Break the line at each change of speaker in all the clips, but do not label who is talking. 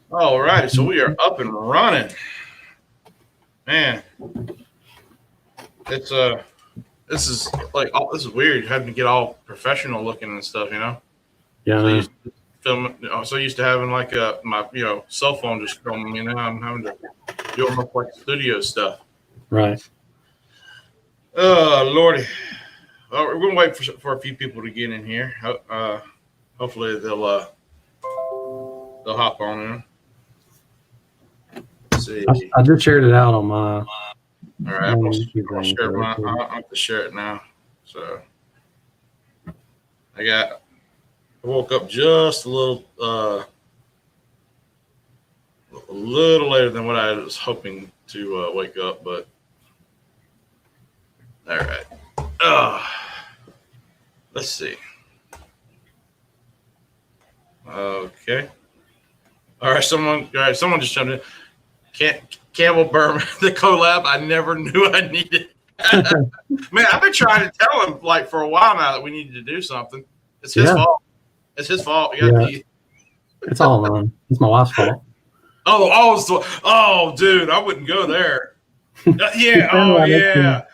All right, so we are up and running. Man, it's this is this is weird having to get all professional looking and stuff, you know.
Yeah,
So used to film, so used to having like my cell phone just filming me. Now I'm having to do almost like studio stuff.
right.
Oh Lordy, well, we're gonna wait for a few people to get in here. Hopefully they'll hop on in. Let's see.
I just shared it out on my.
All right, I'm gonna share my. I have to share it now. So I woke up just a little later than what I was hoping to wake up, but all right. Let's see. Okay. All right. Someone just jumped in. Campbell Berman, the collab I never knew I needed. Man, I've been trying to tell him like for a while now that we needed to do something. It's his fault. It's his fault.
It's all mine. It's my wife's fault.
Oh, dude, I wouldn't go there. Yeah. Oh, yeah.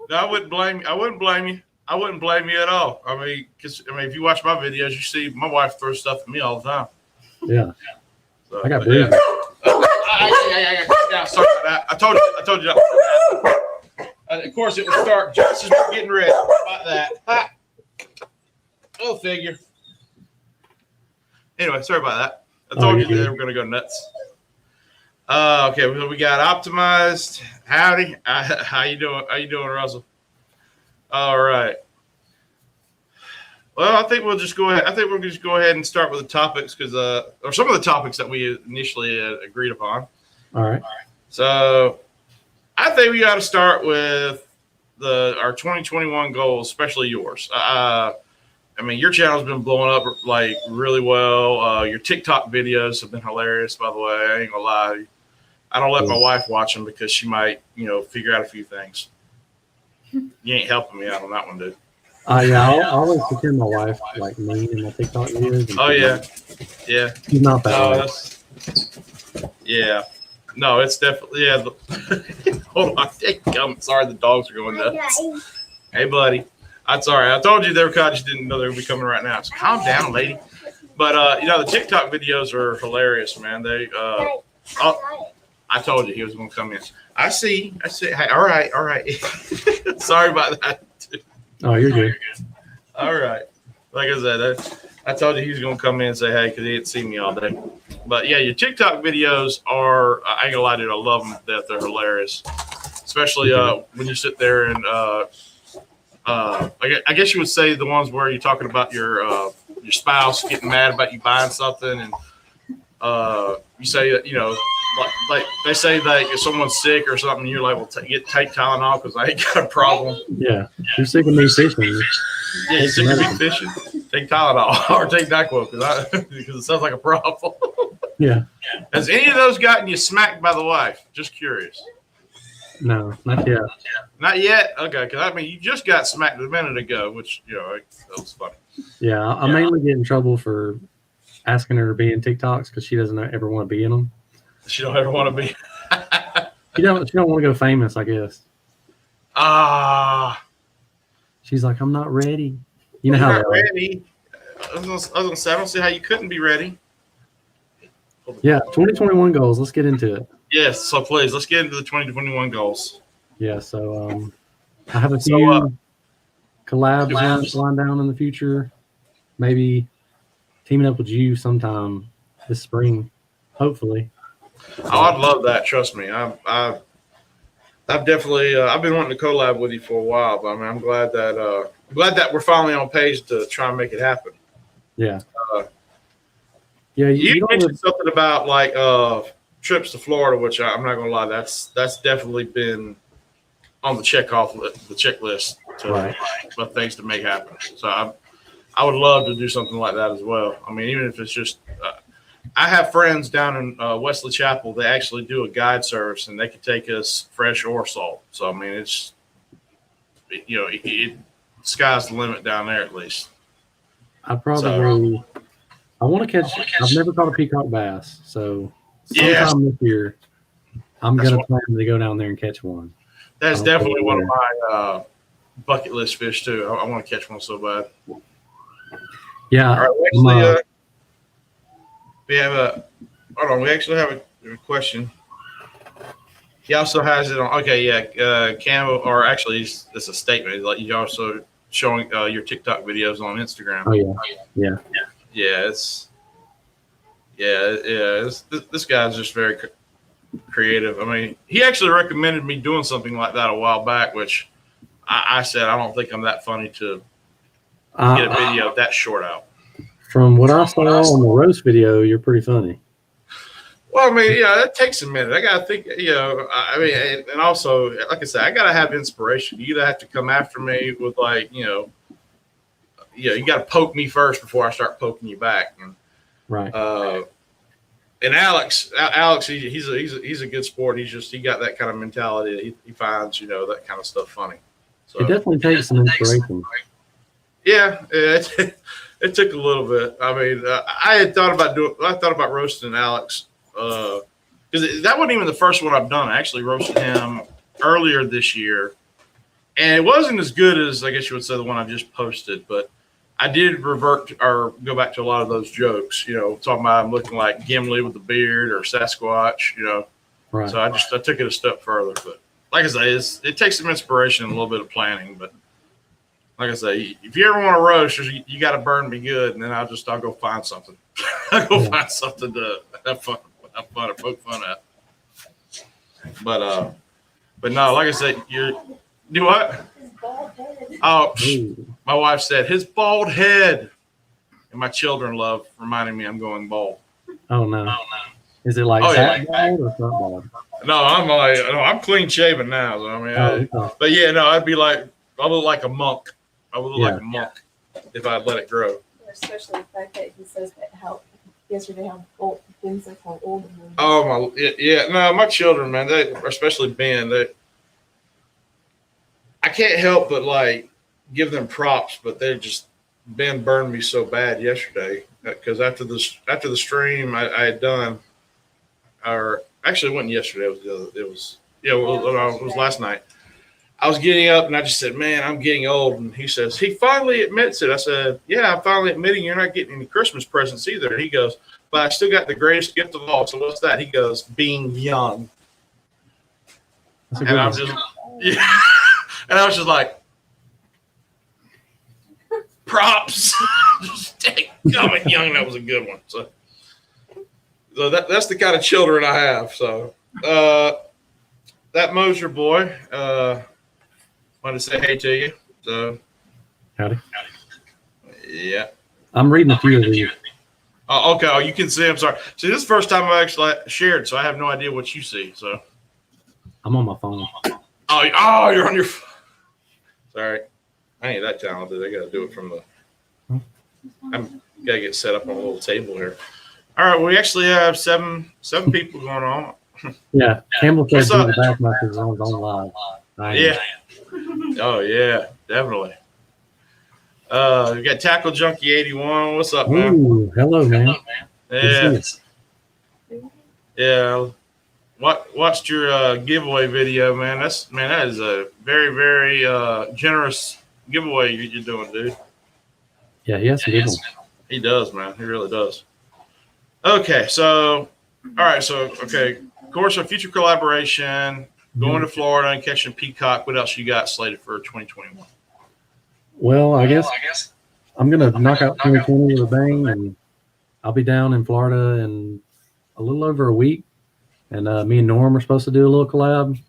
I wouldn't blame you. I wouldn't blame you. I wouldn't blame you at all. I mean, if you watch my videos, you see my wife throws stuff at me all the time.
Yeah.
So,
I got bruises.
Yeah, sorry about that. I told you that. Of course, it would start just as we're getting ready. About that. Go figure. Anyway, sorry about that. I told you they were going to go nuts. Okay, well, we got optimized. Howdy. How you doing? How you doing, Russell? All right. Well, I think we'll just go ahead. I think we'll just go ahead and start with the topics or some of the topics that we initially agreed upon.
All right.
So, I think we got to start with our 2021 goals, especially yours. I mean, your channel's been blowing up like really well. Your TikTok videos have been hilarious, by the way. I ain't gonna lie. I don't let my wife watch them because she might, figure out a few things. You ain't helping me out on that one, dude.
Yeah, I always pretend my wife like me in my TikTok videos.
Oh yeah.
She's not that way.
Yeah. No, it's definitely Hold on, I'm sorry, the dogs are going nuts. Hey, buddy. I'm sorry. I told you they were caught. Just didn't know they would be coming right now. So calm down, lady. But the TikTok videos are hilarious, man. I told you he was going to come in. I see. Hey, all right. Sorry about that.
Oh, you're good.
All right. Like I said, I told you he was going to come in and say hey because he didn't see me all day. But yeah, your TikTok videos are, I ain't gonna lie, dude, I love them to death. They're hilarious, especially when you sit there and I guess you would say the ones where you're talking about your spouse getting mad about you buying something, and you say that like they say that if someone's sick or something, you're like, well, take Tylenol because I ain't got a problem.
Yeah, you're sick of me fishing.
Yeah, you're sick of me fishing. Take Tylenol or take NyQuil because it sounds like a problem.
Yeah.
Has any of those gotten you smacked by the wife? Just curious.
No, not yet.
Not yet? Okay, because I mean, you just got smacked a minute ago, which, that was funny.
Yeah, I mainly get in trouble for asking her to be in TikToks because she doesn't ever want to be in them.
She don't ever want to be.
She don't want to go famous, I guess. She's like, I'm not ready. You know how
not ready. I was gonna say, I don't see how you couldn't be ready.
Yeah, 2021 goals. Let's get into it.
Yes, so please, let's get into the 2021 goals.
Yeah, so I have a few collabs lined down in the future. Maybe teaming up with you sometime this spring, hopefully.
Oh, I'd love that. Trust me. I've definitely I've been wanting to collab with you for a while, but I mean, I'm glad that we're finally on page to try and make it happen.
Yeah.
Yeah, you mentioned something about like trips to Florida, which I'm not gonna lie, that's definitely been on the checklist of things to make happen. So I would love to do something like that as well. I mean, even if it's just I have friends down in Wesley Chapel. They actually do a guide service, and they can take us fresh or salt. So I mean, it's sky's the limit down there at least.
I want to catch. I've never caught a peacock bass, so sometime this year, I'm going to plan to go down there and catch one.
That's definitely one of my bucket list fish too. I want to catch one so bad.
Yeah.
All right, we actually have a question. He also has it on. Okay, yeah. Camo, or actually, it's a statement. Like you also showing your TikTok videos on Instagram.
Oh yeah.
This guy's just very creative. I mean, he actually recommended me doing something like that a while back, which I said I don't think I'm that funny to get a video that short out.
From what I saw on the roast video, you're pretty funny.
Well, I mean, yeah, that takes a minute. I got to think, I mean, and also, like I said, I got to have inspiration. You either have to come after me with like, you got to poke me first before I start poking you back. And,
right.
And Alex, he's a good sport. He got that kind of mentality. He finds, that kind of stuff funny. So
it definitely takes some inspiration.
Yeah, it took a little bit. I mean, I thought about roasting Alex. Because that wasn't even the first one I've done. I actually roasted him earlier this year, and it wasn't as good as I guess you would say the one I just posted. But I did revert or go back to a lot of those jokes. Talking about him looking like Gimli with the beard or Sasquatch.
Right.
So I took it a step further. But like I say, it takes some inspiration and a little bit of planning. But like I say, if you ever want to roast, you got to burn me good, and then I'll go find something. I'll go find something to have fun or poke fun at. But no, like I said, do what?
His bald head.
Oh, my wife said his bald head, and my children love reminding me I'm going bald.
Oh no! Is it like bald or front bald?
No, I'm clean shaven now. So, I mean, but yeah, no, I look like a monk. I would look like a monk if I'd let it grow.
Especially the fact that he says that how old things like how old.
Oh my, yeah. No, my children, man, especially Ben, I can't help but like give them props, but Ben burned me so bad yesterday because after the stream I had done, or actually it wasn't yesterday. It was last night. I was getting up and I just said, man, I'm getting old. And he says, he finally admits it. I said, yeah, I'm finally admitting you're not getting any Christmas presents either. And he goes, but I still got the greatest gift of all. So what's that? He goes, being young. And I was just, yeah. And I was just like, props. Coming young, that was a good one. So that's the kind of children I have. So that Moser boy, wanted to say hey to you. So
howdy.
Yeah.
I'm reading a few of these.
Oh, okay. Oh, you can see. I'm sorry. See, this is the first time I've actually shared, so I have no idea what you see. So
I'm on my phone.
Oh, you're on your phone. Sorry. I ain't that talented. I got to do it from the. I'm got to get set up on a little table here. All right. We actually have seven people going on.
Yeah. Campbell says the Backmasters is on live.
Yeah. Oh yeah, definitely. We got Tackle Junkie 81. What's up, man?
Ooh, hello, man.
Yeah. Yeah. Watched your giveaway video, man. That is a very, very generous giveaway you're doing, dude.
Yeah, he has some good ones.
He does, man. He really does. Okay, so all right, of course, our future collaboration. Going to Florida and catching peacock. What else you got slated for 2021?
Well, I guess I'm going to knock out 2020 with a bang, and I'll be down in Florida in a little over a week. And me and Norm are supposed to do a little collab.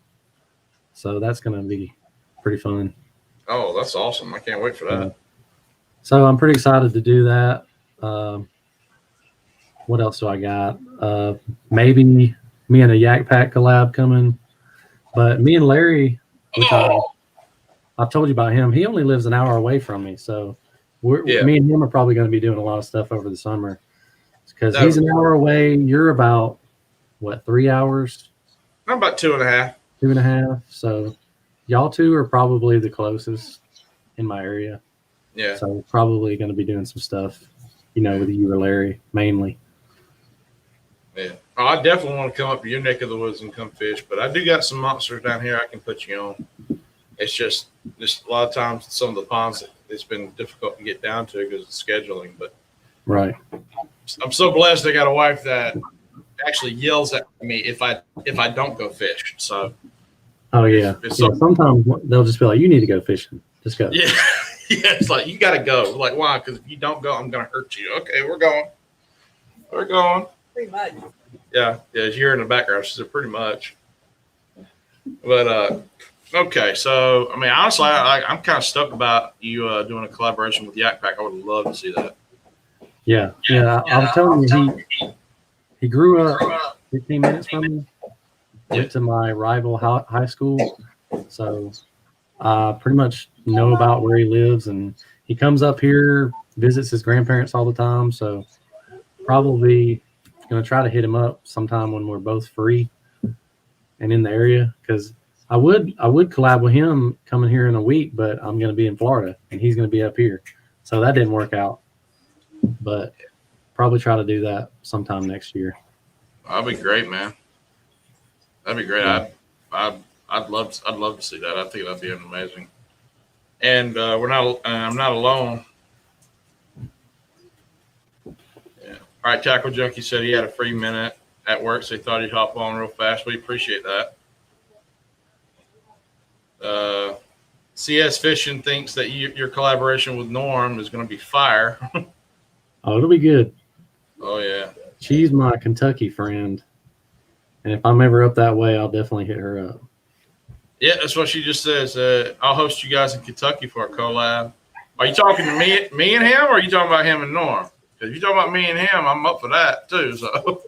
So that's going to be pretty fun.
Oh, that's awesome. I can't wait for that.
So I'm pretty excited to do that. What else do I got? Maybe me and a Yak Pack collab coming. But me and Larry, which I've told you about him, he only lives an hour away from me. So me and him are probably going to be doing a lot of stuff over the summer. Because he's an hour away. You're about, 3 hours?
I'm about 2.5.
2.5. So y'all two are probably the closest in my area.
Yeah.
So probably going to be doing some stuff, with you or Larry mainly.
Yeah. I definitely want to come up to your neck of the woods and come fish, but I do got some monsters down here I can put you on. It's just a lot of times some of the ponds it's been difficult to get down to because of scheduling. But
right,
I'm so blessed I got a wife that actually yells at me if I don't go fish. So
oh yeah, sometimes they'll just be like, "You need to go fishing. Just go."
Yeah, yeah. It's like you got to go. Like why? Because if you don't go, I'm gonna hurt you. Okay, we're going. We're going.
Pretty much.
Yeah, as you're in the background, she said pretty much. But okay, so I mean, honestly, I'm kind of stoked about you doing a collaboration with Yak Pack. I would love to see that.
Yeah. I was telling you, he grew up 15 minutes from me. Went to my rival high school, so I pretty much know about where he lives, and he comes up here, visits his grandparents all the time. So probably going to try to hit him up sometime when we're both free and in the area, because I would collab with him coming here in a week, but I'm going to be in Florida and he's going to be up here, so that didn't work out. But probably try to do that sometime next year.
That'd be great, man. That'd be great.
Yeah.
I'd love to see that. I think that'd be amazing. And I'm not alone. Yeah. All right, Tackle Junkie said he had a free minute at work, so he thought he'd hop on real fast. We appreciate that. CS Fishing thinks that your collaboration with Norm is going to be fire.
Oh, it'll be good.
Oh yeah.
She's my Kentucky friend, and if I'm ever up that way, I'll definitely hit her up.
Yeah, that's what she just says. I'll host you guys in Kentucky for a collab. Are you talking to me and him, or are you talking about him and Norm? Because if you're talking about me and him, I'm up for that too. So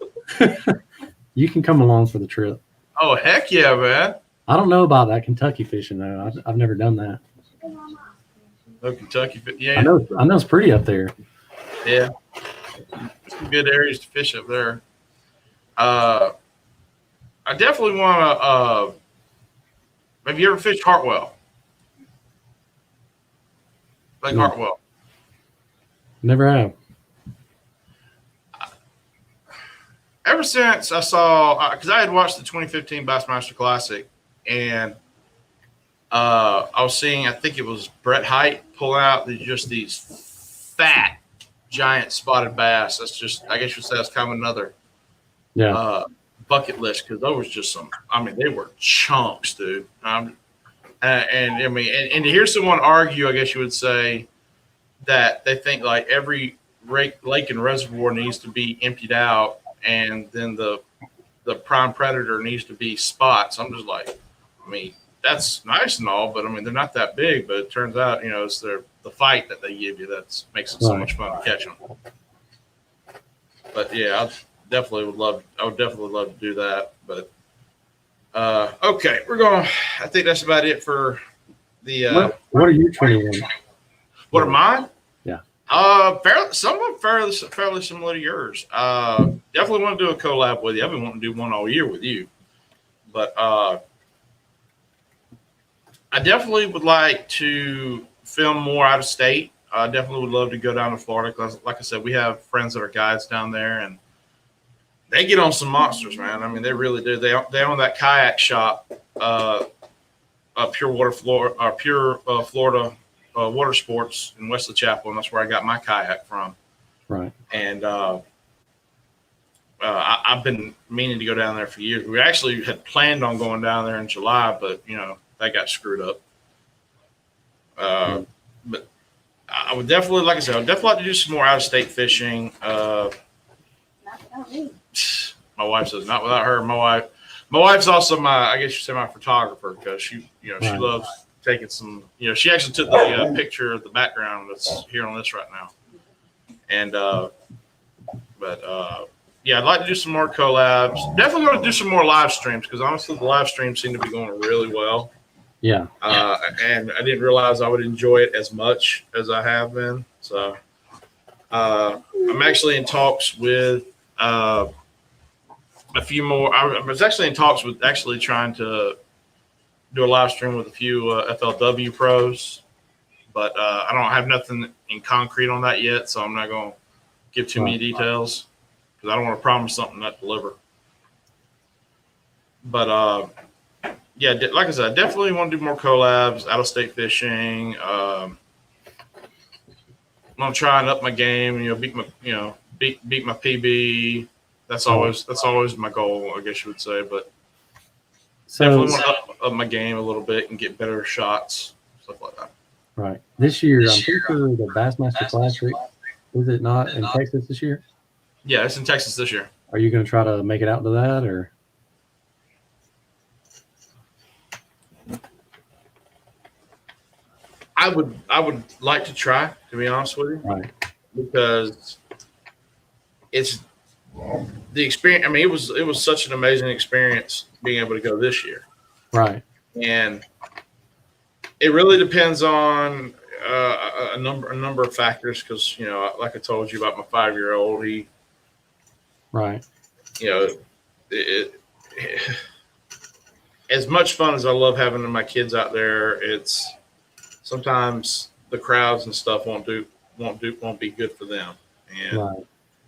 you can come along for the trip.
Oh heck yeah, man!
I don't know about that Kentucky fishing though. I've never done that.
No Kentucky, yeah.
I know it's pretty up there.
Yeah, some good areas to fish up there. I definitely want to. Have you ever fished Hartwell? Like
No.
Hartwell?
Never have.
Ever since I saw, because I had watched the 2015 Bassmaster Classic, and I was seeing, I think it was Brett Height pull out these fat, giant spotted bass. That's just, I guess you say that's kind of another bucket list, because those was just some, I mean, they were chunks, dude. And I mean, and to hear someone argue, I guess you would say that they think like every lake and reservoir needs to be emptied out, and then the prime predator needs to be spots. I'm just like, I mean, that's nice and all, but I mean, they're not that big. But it turns out, it's the fight that they give you that makes it so much fun to catch them. But yeah, I would definitely love to do that. But okay, I think that's about it for the.
What are you 21?
What are mine?
Yeah.
Some of them fairly similar to yours. Definitely want to do a collab with you. I've been wanting to do one all year with you, but I definitely would like to film more out of state. I definitely would love to go down to Florida because, like I said, we have friends that are guides down there, and they get on some monsters, man. I mean, they really do. They own that kayak shop, Pure Florida Water Sports in Wesley Chapel, and that's where I got my kayak from.
Right.
And I've been meaning to go down there for years. We actually had planned on going down there in July, but that got screwed up. But I would definitely, like I said, I'd definitely like to do some more out-of-state fishing.
Not without me.
My wife says not without her. My wife's also I guess you say my photographer, because she loves taking some. She actually took the picture of the background that's here on this right now. And yeah, I'd like to do some more collabs. Definitely going to do some more live streams, because honestly, the live streams seem to be going really well.
Yeah.
And I didn't realize I would enjoy it as much as I have been. So I'm actually in talks with a few more. I was actually in talks with trying to do a live stream with a few FLW pros, but I don't have nothing in concrete on that yet, so I'm not going to give too many details, because I don't want to promise something not deliver. But yeah, like I said, I definitely want to do more collabs, out of state fishing. I'm gonna try and up my game. Beat my beat my PB. That's always my goal, I guess you would say. But definitely want to up my game a little bit and get better shots, stuff like that.
Right. This year, I'm pretty sure the Bassmaster Classic, is it not in Texas this year?
Yeah, it's in Texas this year.
Are you going to try to make it out to that, or?
I would like to try, to be honest with you.
Right.
Because it's the experience. I mean, it was such an amazing experience being able to go this year.
Right.
And it really depends on a number of factors because, like I told you about my 5-year-old, he,
right.
As much fun as I love having my kids out there, it's sometimes the crowds and stuff won't be good for them. And,
right.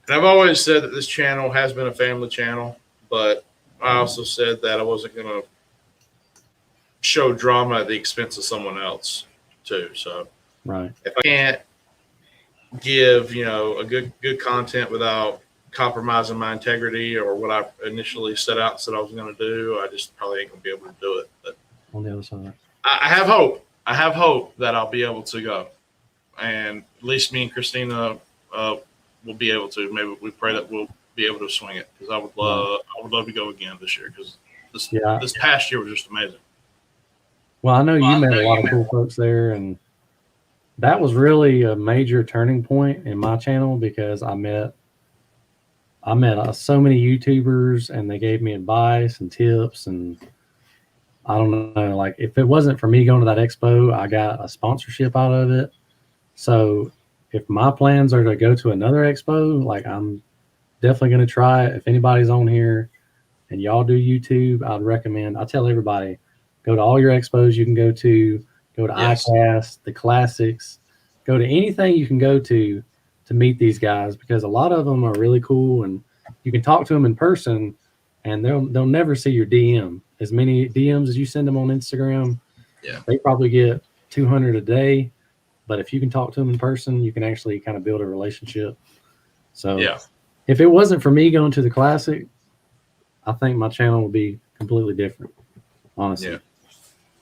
and I've always said that this channel has been a family channel, but I also said that I wasn't going to show drama at the expense of someone else too. So
right.
If I can't give, a good content without compromising my integrity or what I initially set out and said I was going to do, I just probably ain't going to be able to do it. But
on the other side,
I have hope. I have hope that I'll be able to go, and at least me and Christina will be able to. Maybe we pray that we'll be able to swing it because I would love to go again this year because this past year was just amazing.
Well, I know you met a lot of cool folks there, and that was really a major turning point in my channel because I met so many YouTubers, and they gave me advice and tips, and I don't know, like if it wasn't for me going to that expo, I got a sponsorship out of it. So if my plans are to go to another expo, like I'm definitely going to try it. If anybody's on here and y'all do YouTube, I'd recommend, I tell everybody, go to all your expos you can go to
Yes.
ICAST, the classics, go to anything you can go to meet these guys because a lot of them are really cool and you can talk to them in person and they'll never see your DM. As many DMs as you send them on Instagram, they probably get 200 a day. But if you can talk to them in person, you can actually kind of build a relationship. So if it wasn't for me going to the classic, I think my channel would be completely different, honestly.
Yeah.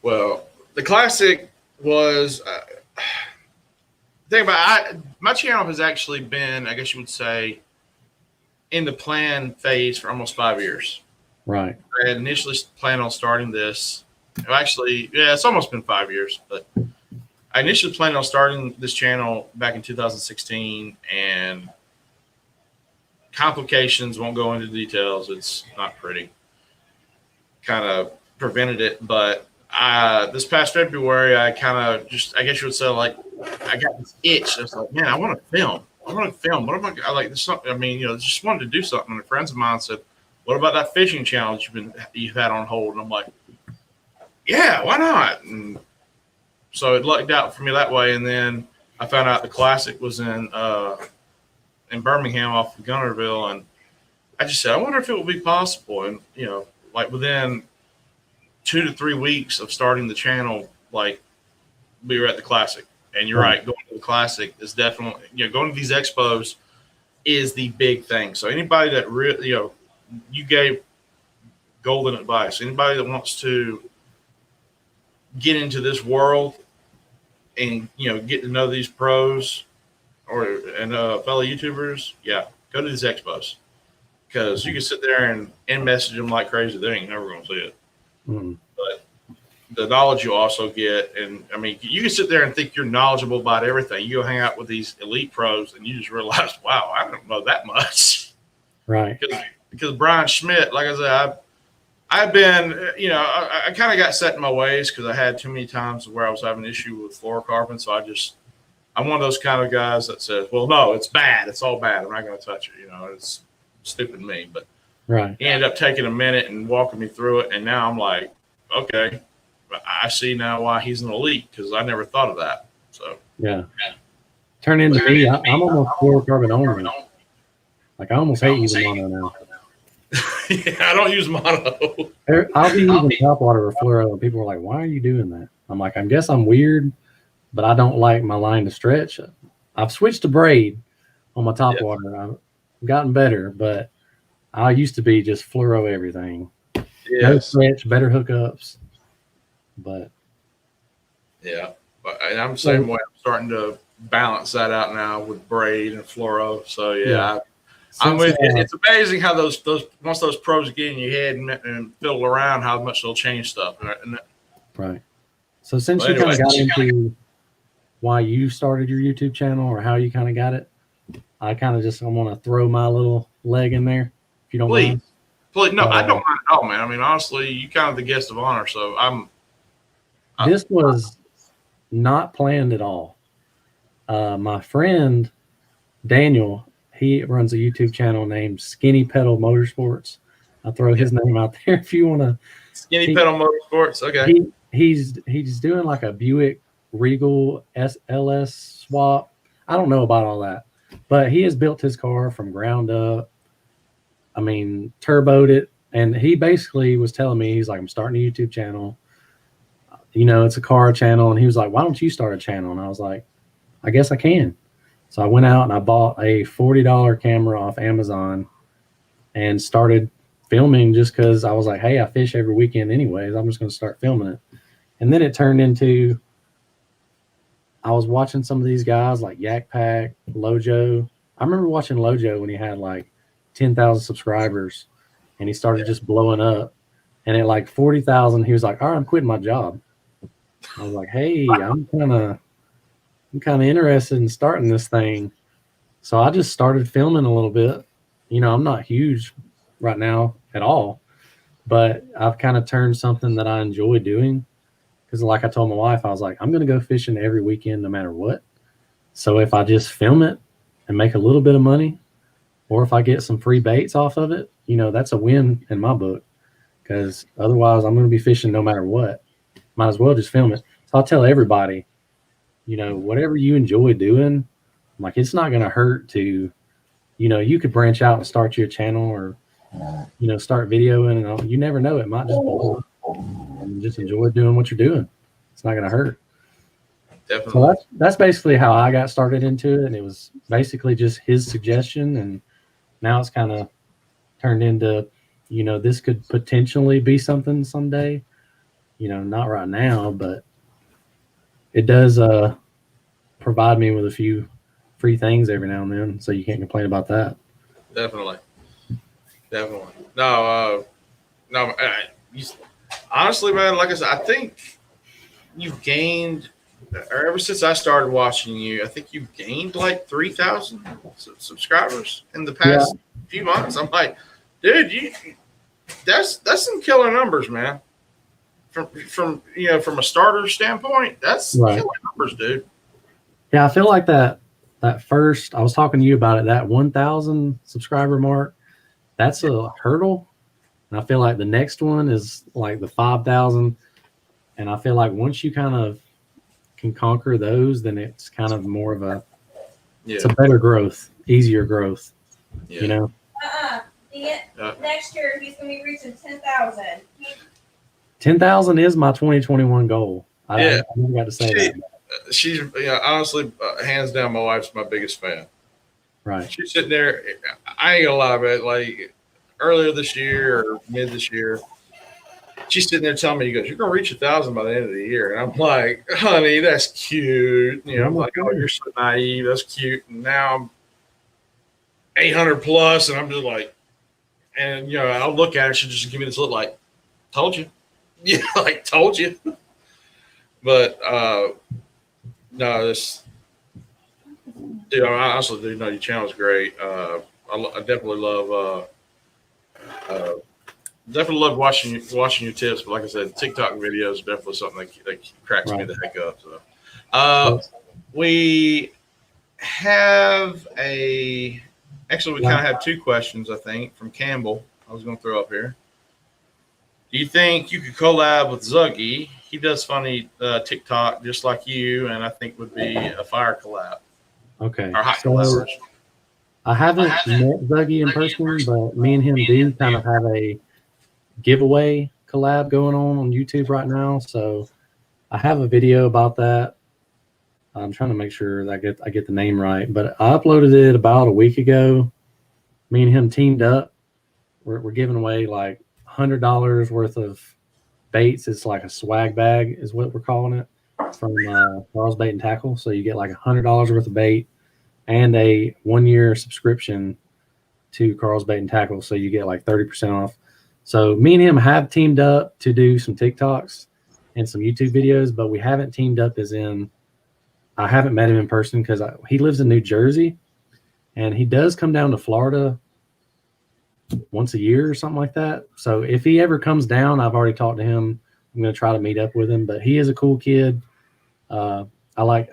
Well, the classic was my channel has actually been, I guess you would say, in the plan phase for almost 5 years.
Right.
I had initially planned on starting this. Actually, it's almost been 5 years, but I initially planned on starting this channel back in 2016, and complications, won't go into details. It's not pretty. Kind of prevented it, but this past February, I kind of just, I guess you would say, like, I got this itch. I was like, man, I want to film. What am I like? There's something. I mean, just wanted to do something. And friends of mine said, "What about that fishing challenge you've had on hold?" And I'm like, "Yeah, why not?" And so it lucked out for me that way. And then I found out the classic was in Birmingham off of Gunnerville, and I just said, "I wonder if it would be possible." And like within 2 to 3 weeks of starting the channel, like we were at the classic. And you're right, going to the classic is definitely, going to these expos is the big thing. So anybody that really, you gave golden advice. Anybody that wants to get into this world and, get to know these pros and fellow YouTubers, go to these expos. Because you can sit there and message them like crazy. They ain't never going to see it.
Mm-hmm.
But the knowledge you also get, and I mean, you can sit there and think you're knowledgeable about everything. You go hang out with these elite pros, and you just realize, wow, I don't know that much.
Right.
Because Brian Schmidt, like I said, I've been, I kind of got set in my ways because I had too many times where I was having an issue with fluorocarbon. So I'm one of those kind of guys that says, well, no, it's bad. It's all bad. I'm not going to touch it. It's stupid me. But he ended up taking a minute and walking me through it. And now I'm like, okay. I see now why he's an elite because I never thought of that. So
turn into me. I'm almost fluorocarbon only. Like I almost hate using mono now.
Yeah, I don't use mono.
I'll be using top water or fluoro, and people are like, "Why are you doing that?" I'm like, "I guess I'm weird, but I don't like my line to stretch." I've switched to braid on my top water. I've gotten better, but I used to be just fluoro everything. No stretch, better hookups, but
yeah. And I'm the same way. I'm starting to balance that out now with braid and fluoro. So I'm with you. It's amazing how those once those pros get in your head and fiddle around, how much they'll change stuff.
Right. So since you kind of got into why you started your YouTube channel or how you kind of got it, I want to throw my little leg in there, if you don't mind.
Please, no, I don't mind at all, man. I mean, honestly, you kind of the guest of honor, so
This was not planned at all. My friend Daniel, he runs a YouTube channel named Skinny Pedal Motorsports. I'll throw his name out there if you want to.
Skinny Pedal Motorsports, okay.
He's doing like a Buick Regal SLS swap. I don't know about all that, but he has built his car from ground up. I mean, turboed it, and he basically was telling me, he's like, I'm starting a YouTube channel. You know, it's a car channel, and he was like, why don't you start a channel? And I was like, I guess I can. So I went out and I bought a $40 camera off Amazon and started filming just because I was like, hey, I fish every weekend anyways. I'm just going to start filming it. And then it turned into, I was watching some of these guys like Yak Pack, Lojo. I remember watching Lojo when he had like 10,000 subscribers and he started just blowing up. And at like 40,000, he was like, all right, I'm quitting my job. I was like, hey, I'm kind of interested in starting this thing. So I just started filming a little bit. You know, I'm not huge right now at all, but I've kind of turned something that I enjoy doing. Because like I told my wife, I was like, I'm going to go fishing every weekend no matter what. So if I just film it and make a little bit of money, or if I get some free baits off of it, you know, that's a win in my book. Because otherwise I'm going to be fishing no matter what. Might as well just film it. So I'll tell everybody, you know, whatever you enjoy doing, like it's not going to hurt to, you know, you could branch out and start your channel or, you know, start videoing and all. You never know. It might just blow up and just enjoy doing what you're doing. It's not going to hurt.
Definitely.
So that's basically how I got started into it. And it was basically just his suggestion. And now it's kind of turned into, you know, this could potentially be something someday, you know, not right now, but it does provide me with a few free things every now and then. So you can't complain about that.
Definitely. No, honestly, man, like I said, I think you've gained, or ever since I started watching you, I think you've gained like 3,000 subscribers in the past few months. I'm like, dude, that's some killer numbers, man. From you know, from a starter standpoint, that's killer numbers, dude.
Yeah, I feel like that first, I was talking to you about it, that 1,000 subscriber mark, that's a hurdle. And I feel like the next one is like the 5,000. And I feel like once you kind of can conquer those, then it's kind of more of a, it's a better growth, easier growth, you know?
Next year, he's going to be reaching 10,000.
10,000 is my 2021 goal. I never got to say that.
She's, you know, honestly, hands down, my wife's my biggest fan.
Right.
She's sitting there. I ain't gonna lie, but like earlier this year or mid this year, she's sitting there telling me, "You goes, you're gonna reach 1,000 by the end of the year." And I'm like, "Honey, that's cute." You know, I'm like, "Oh, you're so naive. That's cute." And now I'm 800 plus, and I'm just like, and you know, I'll look at her. She'll just give me this look like, "Told you." Yeah, like told you. But no, this dude, I honestly do know your channel's great. I definitely love watching your tips. But like I said, TikTok videos are definitely something that cracks me the heck up. So we have actually we kind of have two questions, I think, from Campbell. I was going to throw up here. Do you think you could collab with Zuggy? He does funny TikTok just like you, and I think would be a fire collab.
Okay.
Or hot collaboration.
I haven't met Zuggy in person, but me and him do kind of have a giveaway collab going on YouTube right now. So I have a video about that. I'm trying to make sure that I get the name right, but I uploaded it about a week ago. Me and him teamed up. We're giving away like $100 worth of baits. It's like a swag bag is what we're calling it from Carl's Bait and Tackle. So you get like $100 worth of bait and a 1-year subscription to Carl's Bait and Tackle. So you get like 30% off. So me and him have teamed up to do some TikToks and some YouTube videos, but we haven't teamed up as in I haven't met him in person because he lives in New Jersey and he does come down to Florida once a year or something like that. So if he ever comes down, I've already talked to him. I'm going to try to meet up with him, but he is a cool kid. I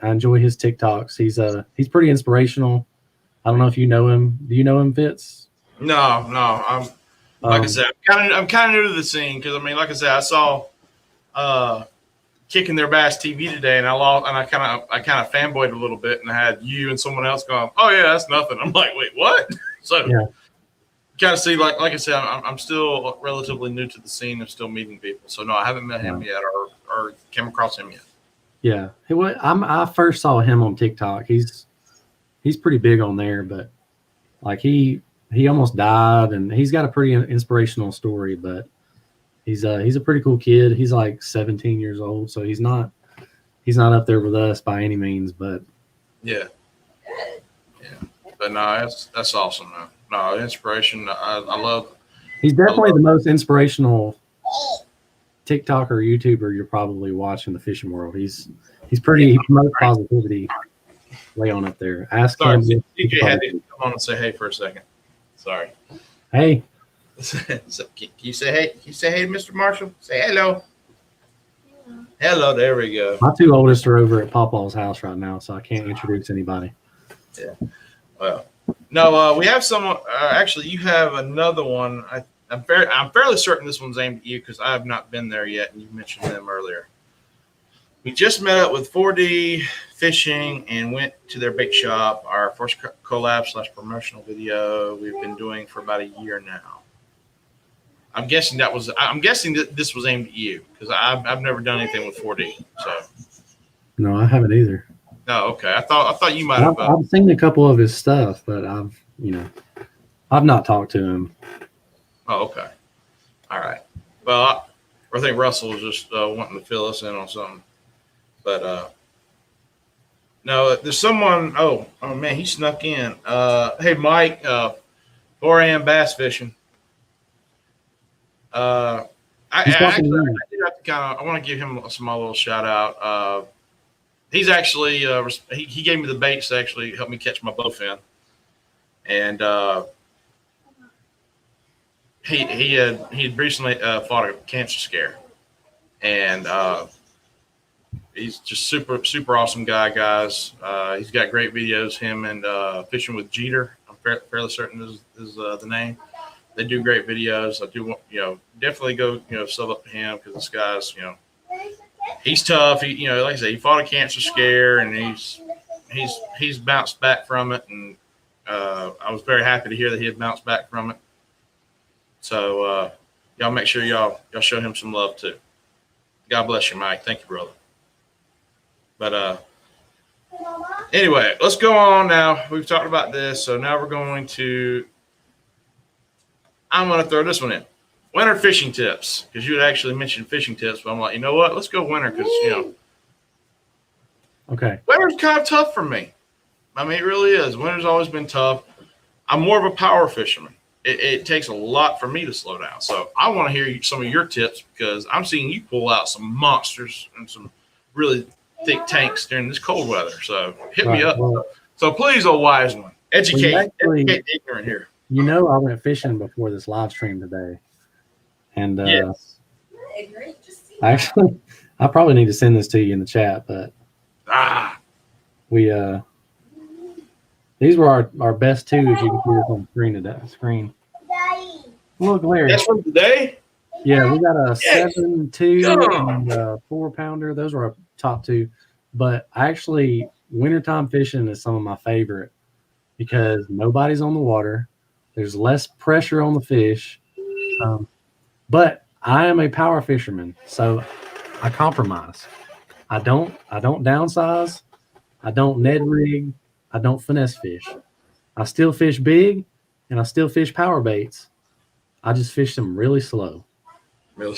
enjoy his TikToks. He's pretty inspirational. I don't know if you know him. Do you know him, Fitz?
No. I'm like I said, I'm kind of new to the scene because I mean, like I said, I saw Kicking Their Bass TV today, and I kind of fanboyed a little bit, and I had you and someone else going, "Oh yeah, that's nothing." I'm like, "Wait, what?" So
yeah.
Kind of see, like I said, I'm still relatively new to the scene. I'm still meeting people, so no, I haven't met him yet or came across him yet.
Yeah, I first saw him on TikTok. He's pretty big on there, but like he almost died, and he's got a pretty inspirational story. But he's a pretty cool kid. He's like 17 years old, so he's not up there with us by any means. But
yeah. But no, that's awesome, man. No, inspiration. I love.
He's definitely the most inspirational TikToker, YouTuber you're probably watching the fishing world. He promotes positivity way on up there. Ask him.
DJ had to come on and say hey for a second. Sorry.
Hey.
Can you say hey? Can you say hey to Mr. Marshall? Say hello. Hello. There we go.
My two oldest are over at Pawpaw's house right now, so I can't introduce anybody.
Yeah. Well, no, we have someone. Actually, you have another one. I'm fairly certain this one's aimed at you because I have not been there yet, and you mentioned them earlier. We just met up with 4D Fishing and went to their bait shop. Our first collab / promotional video we've been doing for about a year now. I'm guessing that this was aimed at you because I've never done anything with 4D. So.
No, I haven't either.
No, okay. I thought you might have.
I've seen a couple of his stuff, but I've not talked to him.
Oh, okay. All right. Well, I think Russell was just wanting to fill us in on something. But no, there's someone. Oh man, he snuck in. Hey, Mike, 4 a.m. bass fishing. I want to give him a small little shout out. He's actually he gave me the baits to actually help me catch my bowfin, and he had recently fought a cancer scare, and he's just super awesome guy, guys. He's got great videos. Him and Fishing with Jeter, I'm fairly certain is the name. They do great videos. I do want definitely go sub up to him because this guy's he's tough. He like I said, he fought a cancer scare and he's bounced back from it, and I was very happy to hear that he had bounced back from it. So y'all make sure y'all show him some love too. God bless you, Mike. Thank you, brother. But anyway, let's go on now. We've talked about this, so now we're going to. I'm going to throw this one in. Winter fishing tips, because you had actually mentioned fishing tips, but I'm like, you know what? Let's go winter because
Okay.
Winter's kind of tough for me. I mean, it really is. Winter's always been tough. I'm more of a power fisherman. It takes a lot for me to slow down. So I want to hear some of your tips because I'm seeing you pull out some monsters and some really thick tanks during this cold weather. So hit me up. Well, so please, oh wise one, educate the ignorant here.
I went fishing before this live stream today. And
yes.
Actually, I probably need to send this to you in the chat, but we these were our best two, if you can see this on the screen. Look, Larry.
That's from today?
Yeah, we got a 7.2 and a 4-pounder. Those were our top two. But actually, wintertime fishing is some of my favorite because nobody's on the water. There's less pressure on the fish. But I am a power fisherman, so I compromise. I don't downsize. I don't Ned rig. I don't finesse fish. I still fish big, and I still fish power baits. I just fish them really slow.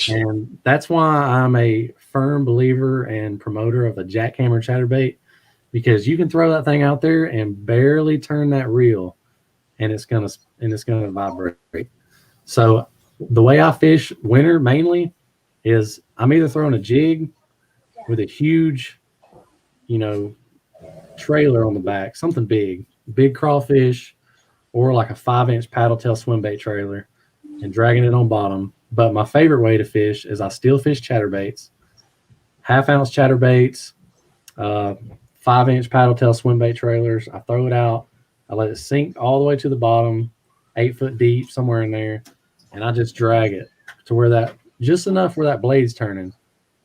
And that's why I'm a firm believer and promoter of a jackhammer chatterbait, because you can throw that thing out there and barely turn that reel, and it's gonna vibrate. So the way I fish winter mainly is I'm either throwing a jig with a huge, trailer on the back, something big crawfish, or like a 5-inch paddle tail swim bait trailer, and dragging it on bottom. But my favorite way to fish is I still fish chatterbaits, 1/2-ounce chatterbaits, 5-inch paddle tail swim bait trailers. I throw it out, I let it sink all the way to the bottom, 8 foot deep, somewhere in there, and I just drag it to where that just enough where that blade's turning.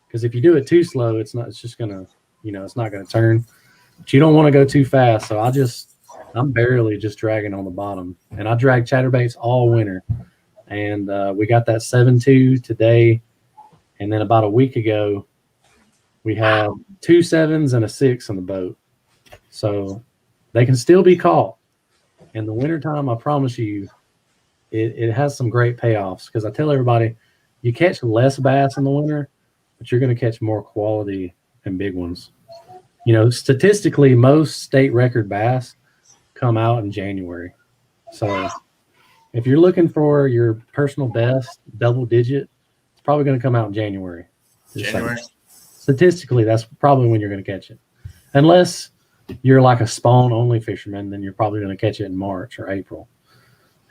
Because if you do it too slow, it's just gonna, it's not gonna turn. But you don't want to go too fast, so I'm barely just dragging on the bottom, and I drag chatterbaits all winter. And we got that 7.2 today, and then about a week ago, we had 2 7s and a 6 on the boat, so they can still be caught. In the wintertime, I promise you, it has some great payoffs, because I tell everybody, you catch less bass in the winter, but you're going to catch more quality and big ones. Statistically, most state record bass come out in January. So if you're looking for your personal best double digit, it's probably going to come out in January. Statistically, that's probably when you're going to catch it. Unless you're like a spawn only fisherman, then you're probably going to catch it in March or April.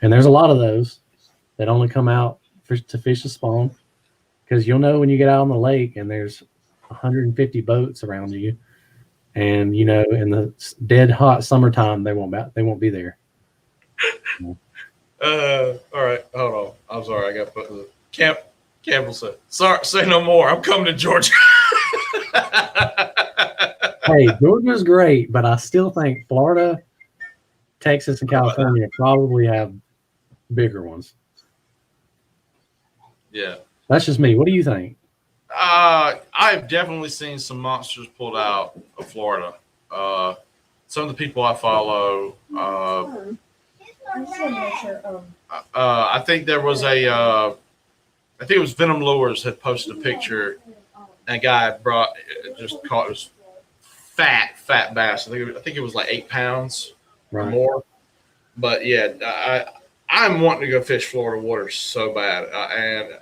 And there's a lot of those that only come out to fish the spawn, because you'll know when you get out on the lake and there's 150 boats around you, and in the dead hot summertime they won't be there.
All right, hold on. I'm sorry, I got to put the Campbell said, "Sorry, say no more. I'm coming to Georgia."
Hey, Georgia's great, but I still think Florida, Texas, and California probably have bigger ones.
Yeah.
That's just me. What do you think?
I've definitely seen some monsters pulled out of Florida. Some of the people I follow, I think there was I think it was Venom Lures had posted a picture, and a guy just caught this fat bass. I think it was like 8 pounds or more. But yeah, I'm wanting to go fish Florida waters so bad, and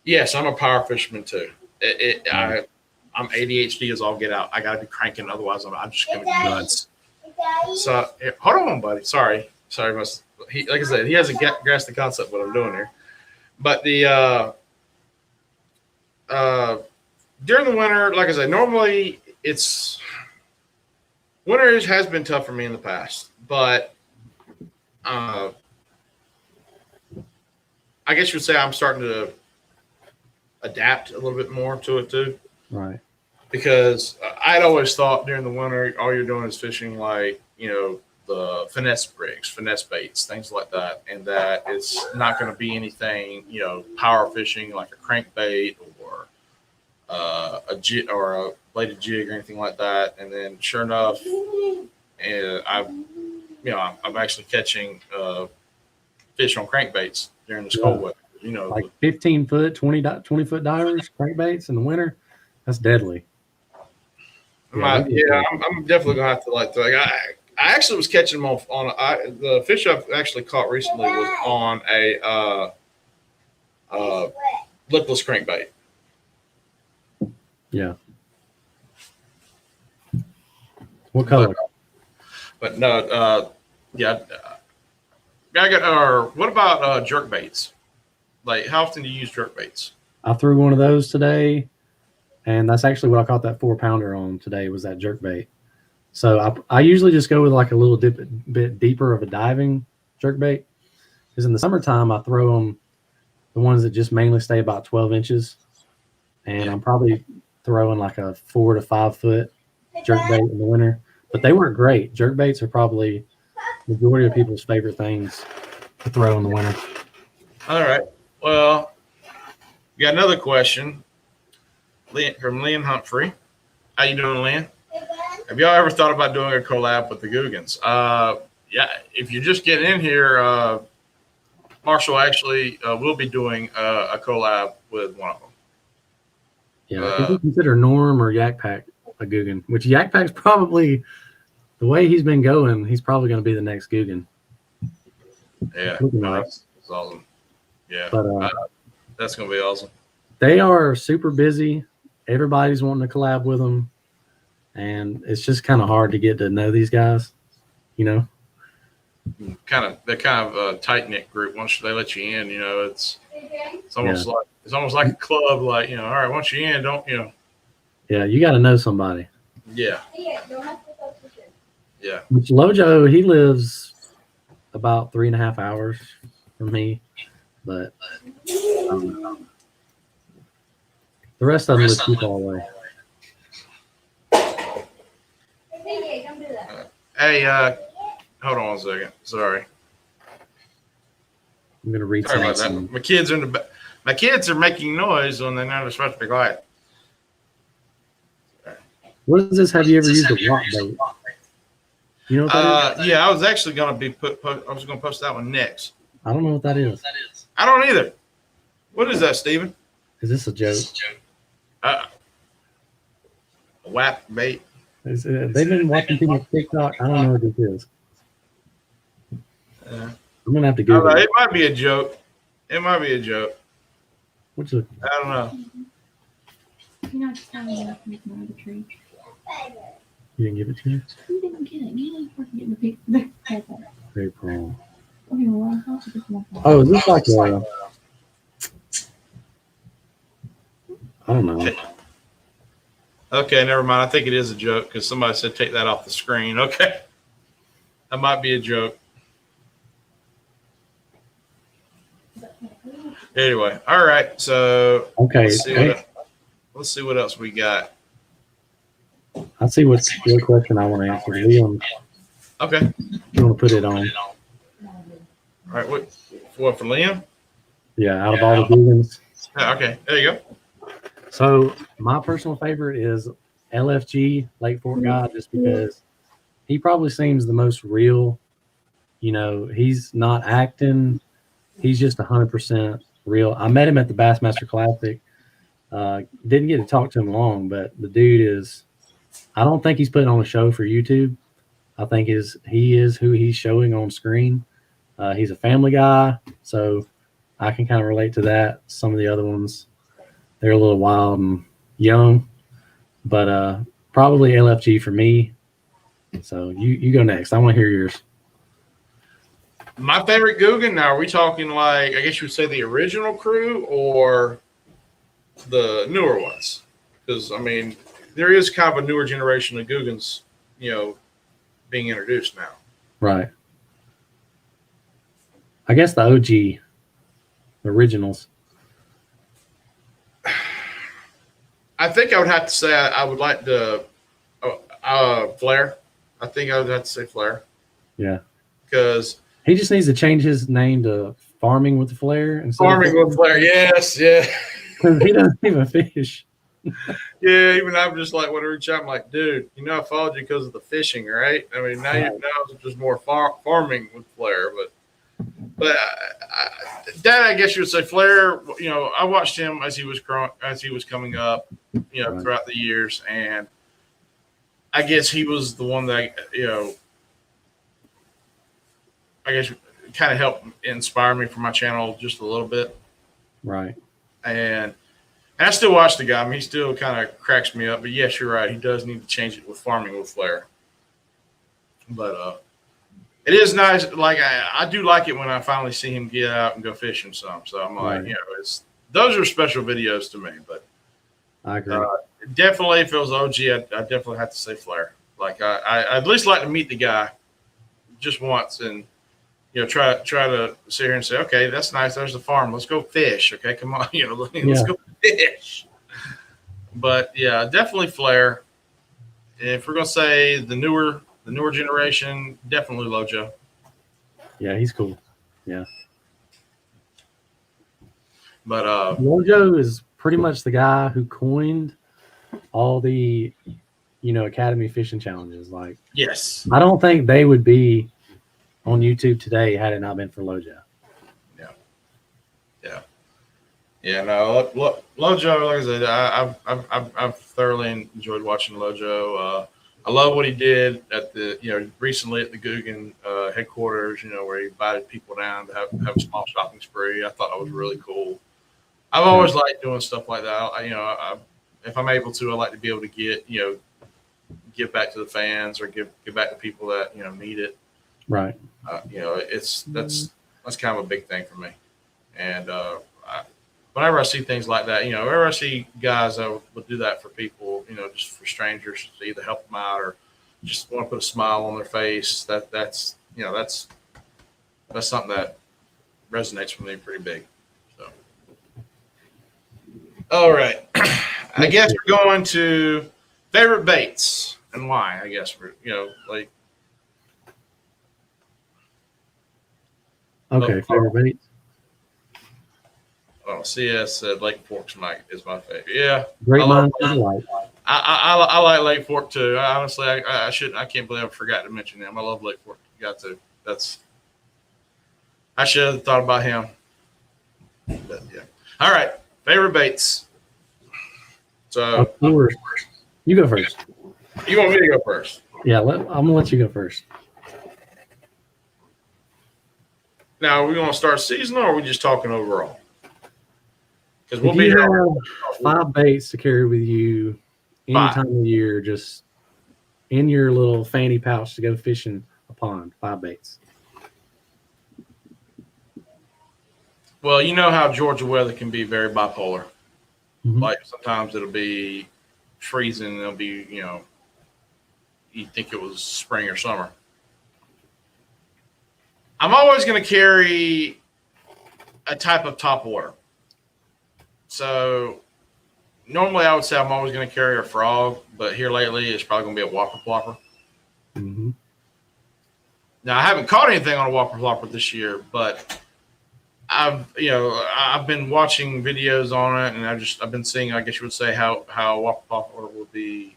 yes, I'm a power fisherman too. I'm ADHD as all get out. I got to be cranking, otherwise I'm just going to be nuts. So hold on, buddy. Sorry. Like I said, he hasn't grasped the concept of what I'm doing here. But the during the winter, like I said, normally winter has been tough for me in the past, but I guess you would say I'm starting to adapt a little bit more to it too.
Right.
Because I'd always thought during the winter, all you're doing is fishing like, the finesse rigs, finesse baits, things like that. And that it's not going to be anything, power fishing like a crankbait or a jig or a bladed jig or anything like that. And then sure enough, I'm actually catching fish on crankbaits during this cold weather.
Like 15 foot, 20 foot divers, crankbaits in the winter. That's deadly.
I'm definitely gonna have to I actually was catching them on the fish I've actually caught recently was on a lipless crankbait.
Yeah. What color?
But no, what about jerk baits? Like, how often do you use jerk baits?
I threw one of those today, and that's actually what I caught that 4-pounder on today, was that jerk bait. So I usually just go with like a little bit deeper of a diving jerk bait, because in the summertime I throw them the ones that just mainly stay about 12 inches, and I'm probably throwing like a 4 to 5 foot jerk bait in the winter. but they weren't great. Jerk baits are probably majority of people's favorite things to throw in the winter.
All right. Well, we got another question from Lynn Humphrey. How you doing, Lynn? Have y'all ever thought about doing a collab with the Googans? Yeah, if you're just getting in here, Marshall actually will be doing a collab with one of them.
Yeah, if you consider Norm or Yak Pack a Googan, which Yak Pack's probably, the way he's been going, he's probably going to be the next Googan.
Yeah, that's awesome. Yeah,
but
that's going to be awesome.
They are super busy. Everybody's wanting to collab with them, and it's just kind of hard to get to know these guys, you know.
They're kind of a tight knit group. Once they let you in, you know, it's almost like a club. Like, you know, all right, once you're in, don't, you know.
Yeah, you got to know somebody.
Yeah. Yeah.
Which Lojo, he lives about 3.5 hours from me, but the rest of them live too far away.
Hey, hold on 1 second. Sorry.
I'm gonna read.
Sorry about that. My kids are making noise when they're not supposed to be quiet.
What is this? Have you ever used a rock bait? You know what that is?
Yeah, I was actually gonna I was gonna post that one next.
I don't know what that is.
I don't either. What is that, Steven?
Is this a joke?
A whap bait.
They've been watching too much TikTok. I don't know what this is. I'm gonna have to Google it.
It might be a joke. It might be a joke.
What's it?
I don't know.
You're not just having enough to make my other tree.
You didn't give it to me?
You didn't get it. You didn't fucking get the picture.
Very cool.
Okay, well, I'll have to get
Oh, is this like a? I don't know.
Okay, never mind. I think it is a joke because somebody said take that off the screen. Okay. That might be a joke. Anyway, all right. So
okay,
let's see what else we got.
I see what question I want to answer. Liam.
Okay.
You want to put it on?
All right. What for Liam?
Yeah, out of all the Googans.
Okay, there you go.
So my personal favorite is LFG, Lake Fork guy, just because he probably seems the most real. You know, he's not acting. He's just 100% real. I met him at the Bassmaster Classic. Didn't get to talk to him long, but the dude is, I don't think he's putting on a show for YouTube. I think he is who he's showing on screen. He's a family guy, so I can kind of relate to that. Some of the other ones, they're a little wild and young, but probably LFG for me. So you go next. I want to hear yours.
My favorite Googan. Now, are we talking like, I guess you would say the original crew or the newer ones? Because, I mean, there is kind of a newer generation of Googans, you know, being introduced now.
Right. I guess the OG, the originals.
I think I would have to say I would like to Flair. I think I would have to say Flair.
Yeah.
Because
he just needs to change his name to Farming with Flair.
Farming with Flair, yes, yeah.
Because he doesn't even fish.
Yeah, even I'm just like, when I reach out, I'm like, dude, you know, I followed you because of the fishing, right? I mean, now it's just more farming with Flair, but Dad, I guess you would say Flair. You know, I watched him as he was coming up, you know, throughout the years, and I guess he was the one that, you know, I guess kind of helped inspire me for my channel just a little bit.
Right.
And I still watch the guy. I mean, he still kind of cracks me up. But yes, you're right. He does need to change it with Farming with Flair. But it is nice. Like I do like it when I finally see him get out and go fishing some. So I'm like, you know, those are special videos to me. But
I agree.
Definitely, if it was OG, I definitely have to say Flair. Like I'd at least like to meet the guy just once and, you know, try to sit here and say, okay, that's nice. There's the farm. Let's go fish. Okay, come on. You know, let's go fish. But yeah, definitely Flair. if we're gonna say the newer generation, definitely Lojo.
Yeah, he's cool. Yeah.
But
Lojo is pretty much the guy who coined all the, Academy fishing challenges. Like,
yes,
I don't think they would be on YouTube today had it not been for Lojo.
Yeah, no, Lojo, like I said, I've thoroughly enjoyed watching Lojo. I love what he did at the, recently at the Googan headquarters, where he invited people down to have a small shopping spree. I thought that was really cool. I've always liked doing stuff like that. If I'm able to, I like to be able to give back to the fans or give back to people that, need it.
Right.
That's kind of a big thing for me. And, whenever I see things like that, whenever I see guys that would do that for people, just for strangers to either help them out or just want to put a smile on their face, that's something that resonates with me pretty big. So, all right, I guess we're going to favorite baits and why. I guess we're
Okay, favorite baits.
Oh, CS said Lake Fork's is my favorite. Yeah,
Great minds
I like Lake Fork too. Honestly, I can't believe I forgot to mention him. I love Lake Fork. I should have thought about him. But yeah. All right, favorite baits. So
of course, you go first.
You want me to go first?
Yeah, I'm gonna let you go first.
Now, are we going to start seasonal, or are we just talking overall? Because we'll
If
be
you
here.
have 5 baits to carry with you any
5.
time of year, just in your little fanny pouch to go fishing a pond. 5 baits.
Well, you know how Georgia weather can be very bipolar.
Mm-hmm.
Like sometimes it'll be freezing, and it'll be, you think it was spring or summer. I'm always going to carry a type of top water. So normally I would say I'm always going to carry a frog, but here lately it's probably going to be a whopper plopper.
Mm-hmm.
Now I haven't caught anything on a whopper plopper this year, but I've been watching videos on it, and I've been seeing, I guess you would say, how whopper plopper would be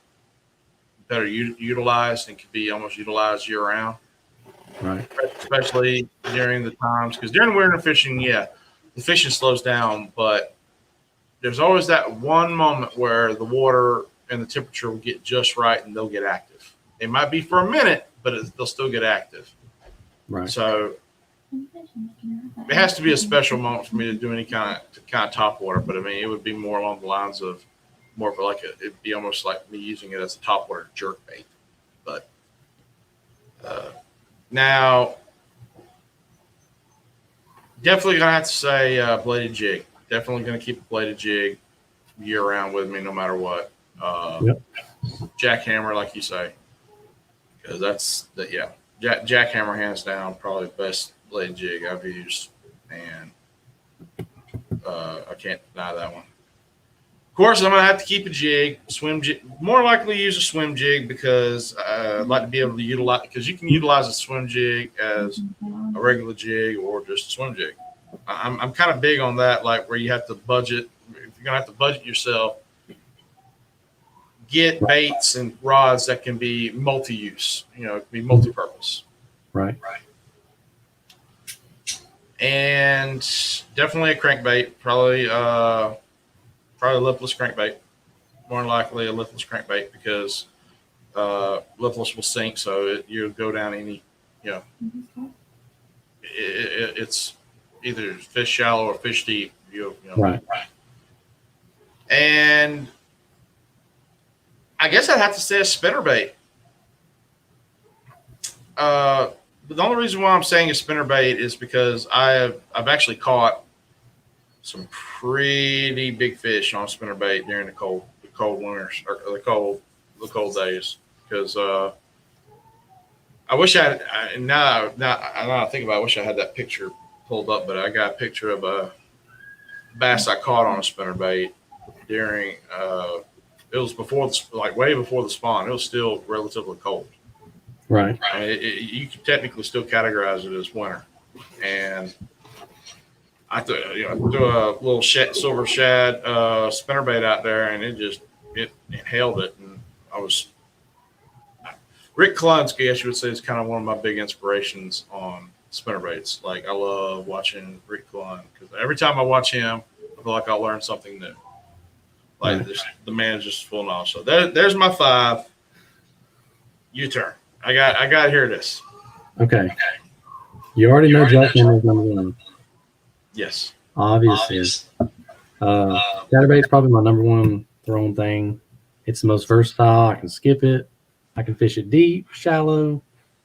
better utilized and could be almost utilized year round.
Right.
Especially during the times, because during winter fishing, the fishing slows down, but there's always that one moment where the water and the temperature will get just right and they'll get active. It might be for a minute, but they'll still get active.
Right.
So it has to be a special moment for me to do any kind of top water, but I mean, it would be more along the lines of more of it'd be almost like me using it as a top water jerk bait. But now, definitely gonna have to say bladed jig. Definitely gonna keep a bladed jig year round with me, no matter what. Jackhammer, like you say, because that's jackhammer hands down probably the best bladed jig I've used, and I can't deny that one. Of course, I'm gonna have to keep a jig, swim jig. More likely use a swim jig because I'd like to be able to utilize, because you can utilize a swim jig as a regular jig or just a swim jig. I'm kind of big on that, like where you have to budget. If you're gonna have to budget yourself, get baits and rods that can be multi-use. Be multi-purpose.
Right.
And definitely a crankbait, probably lipless crankbait. More than likely a lipless crankbait because lipless will sink, so you'll go down any, it's either fish shallow or fish deep.
Right.
And I guess I'd have to say a spinnerbait. But the only reason why I'm saying a spinnerbait is because I've actually caught some pretty big fish on spinnerbait during the cold winters or the cold days. Because I wish now I think about it, I wish I had that picture pulled up, but I got a picture of a bass I caught on a spinnerbait during it it was before like way before the spawn. It was still relatively cold.
Right.
I mean, you could technically still categorize it as winter. And I threw a little silver shad spinnerbait out there, and it held it. And Rick Klunsky, I guess you would say, is kind of one of my big inspirations on spinnerbaits. Like, I love watching Rick Klun because every time I watch him, I feel like I'll learn something new. Like, the man is just full of knowledge. So there's my 5. You turn. I got to hear this.
Okay. You already know jackhammer is number 1.
Yes.
Obviously. Chatterbait's probably my number 1 thrown thing. It's the most versatile. I can skip it. I can fish it deep, shallow,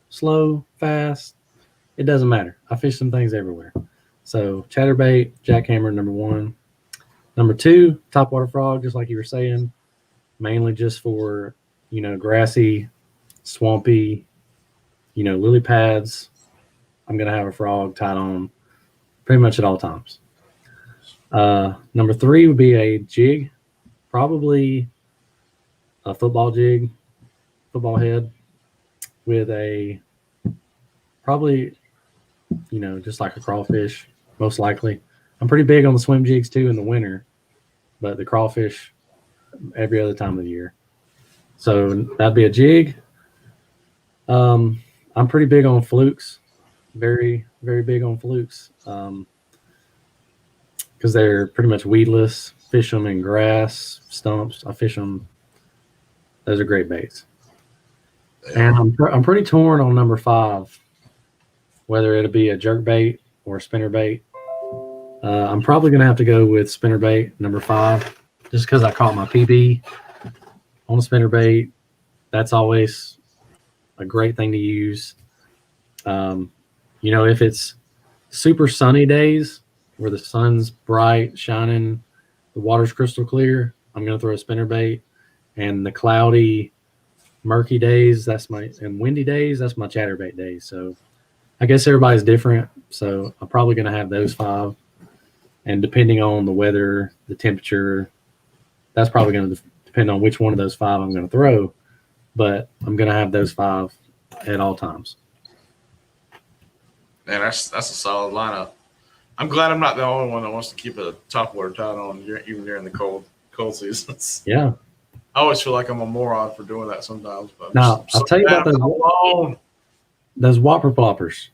slow, fast. It doesn't matter. I fish some things everywhere. So chatterbait, jackhammer, number 1. Number 2, topwater frog, just like you were saying, mainly just for, grassy, swampy, lily pads. I'm going to have a frog tied on pretty much at all times. Number 3 would be a jig, probably a football jig, football head with a probably, just like a crawfish, most likely. I'm pretty big on the swim jigs too in the winter, but the crawfish every other time of the year. So that'd be a jig. I'm pretty big on flukes, very, very big on flukes, because they're pretty much weedless. Fish them in grass, stumps. I fish them. Those are great baits. And I'm pretty torn on number 5, whether it'll be a jerk bait or a spinner bait. I'm probably going to have to go with spinner bait, number 5, just because I caught my PB on a spinner bait. That's always a great thing to use. If it's super sunny days where the sun's bright, shining, the water's crystal clear, I'm going to throw a spinner bait. And the cloudy, murky days, and windy days, that's my chatterbait days. So I guess everybody's different. So I'm probably going to have those 5. And depending on the weather, the temperature, that's probably going to depend on which one of those 5 I'm going to throw. But I'm going to have those 5 at all times.
Man, that's a solid lineup. I'm glad I'm not the only one that wants to keep a topwater tied on even during the cold seasons.
Yeah.
I always feel like I'm a moron for doing that sometimes. But
now, I'll tell you about those whopper ploppers.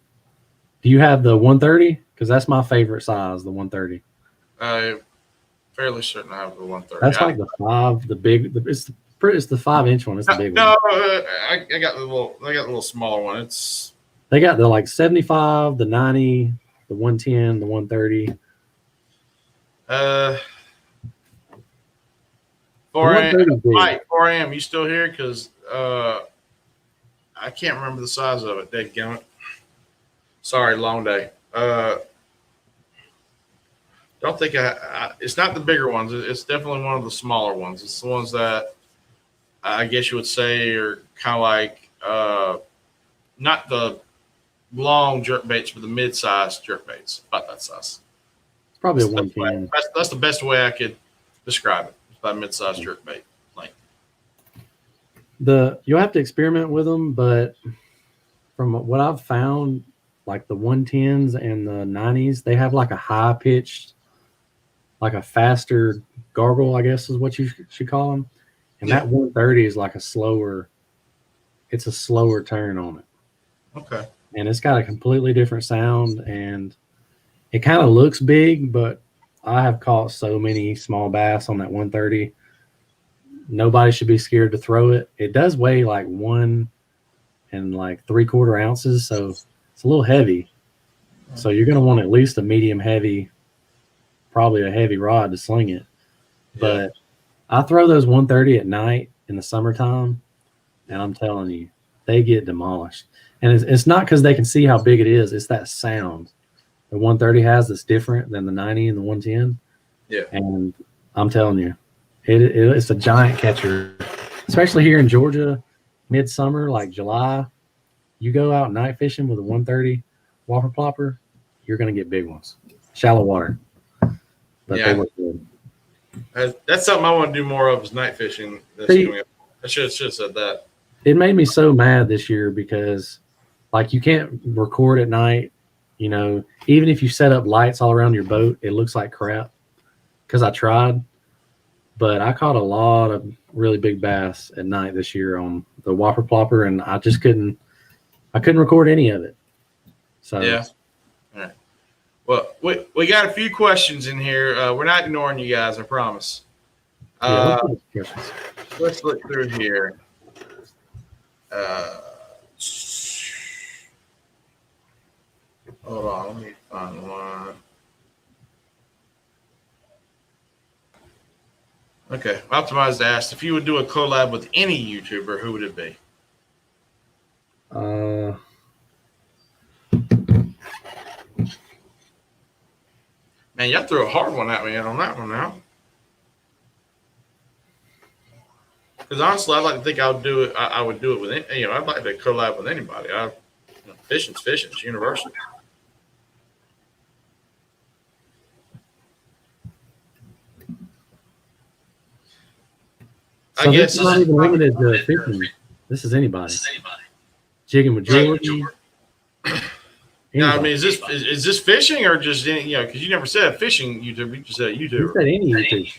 Do you have the 130? Because that's my favorite size, the 130.
I'm fairly certain I have the 130.
That's like the 5, the big. It's the 5-inch one. It's the big one.
No, I got the little smaller one.
They got the like 75, the 90, the 110, the 130.
4 a.m. Mike, 4 a.m. You still here? Because I can't remember the size of it. Dadgummit. Sorry, long day. Don't think it's not the bigger ones. It's definitely one of the smaller ones. It's the ones that I guess you would say are kind of like not the long jerk baits, but the mid-sized jerk baits, about that size.
It's probably a 110.
That's the best way I could describe it. It's about a mid-sized jerk bait.
You'll have to experiment with them, but from what I've found, like the 110s and the 90s, they have like a high-pitched, like a faster gargle, I guess is what you should call them. And that 130 is like a slower turn on it.
Okay.
And it's got a completely different sound, and it kind of looks big, but I have caught so many small bass on that 130. Nobody should be scared to throw it. It does weigh like 1 3/4 ounces, so it's a little heavy. So you're going to want at least a medium heavy, probably a heavy rod to sling it. But I throw those 130 at night in the summertime, and I'm telling you, they get demolished. And it's not because they can see how big it is. It's that sound the 130 has that's different than the 90 and the 110.
Yeah.
And I'm telling you, it's a giant catcher, especially here in Georgia, midsummer, like July. You go out night fishing with a 130 whopper plopper, you're going to get big ones. Shallow water. But they look good.
That's something I want to do more of is night fishing.
See,
I should have said that.
It made me so mad this year because, like, you can't record at night. You know, even if you set up lights all around your boat, it looks like crap. Because I tried, but I caught a lot of really big bass at night this year on the Whopper Plopper, and I just couldn't. I couldn't record any of it. So
yeah. All right. Well, we got a few questions in here. We're not ignoring you guys, I promise. Let's look through here. Hold on, let me find one. Okay, Optimized asked if you would do a collab with any YouTuber, who would it be? Man, y'all threw a hard one at me on that one now. Because honestly, I'd like to think I would do it. I would do it with I'd like to collab with anybody. Fishing's fishing. It's universal.
So I guess this is not even limited to fishing. This is anybody. Jigging with George.
No, I mean, is this fishing or just because you never said fishing YouTuber, you just said YouTuber.
You said any YouTuber.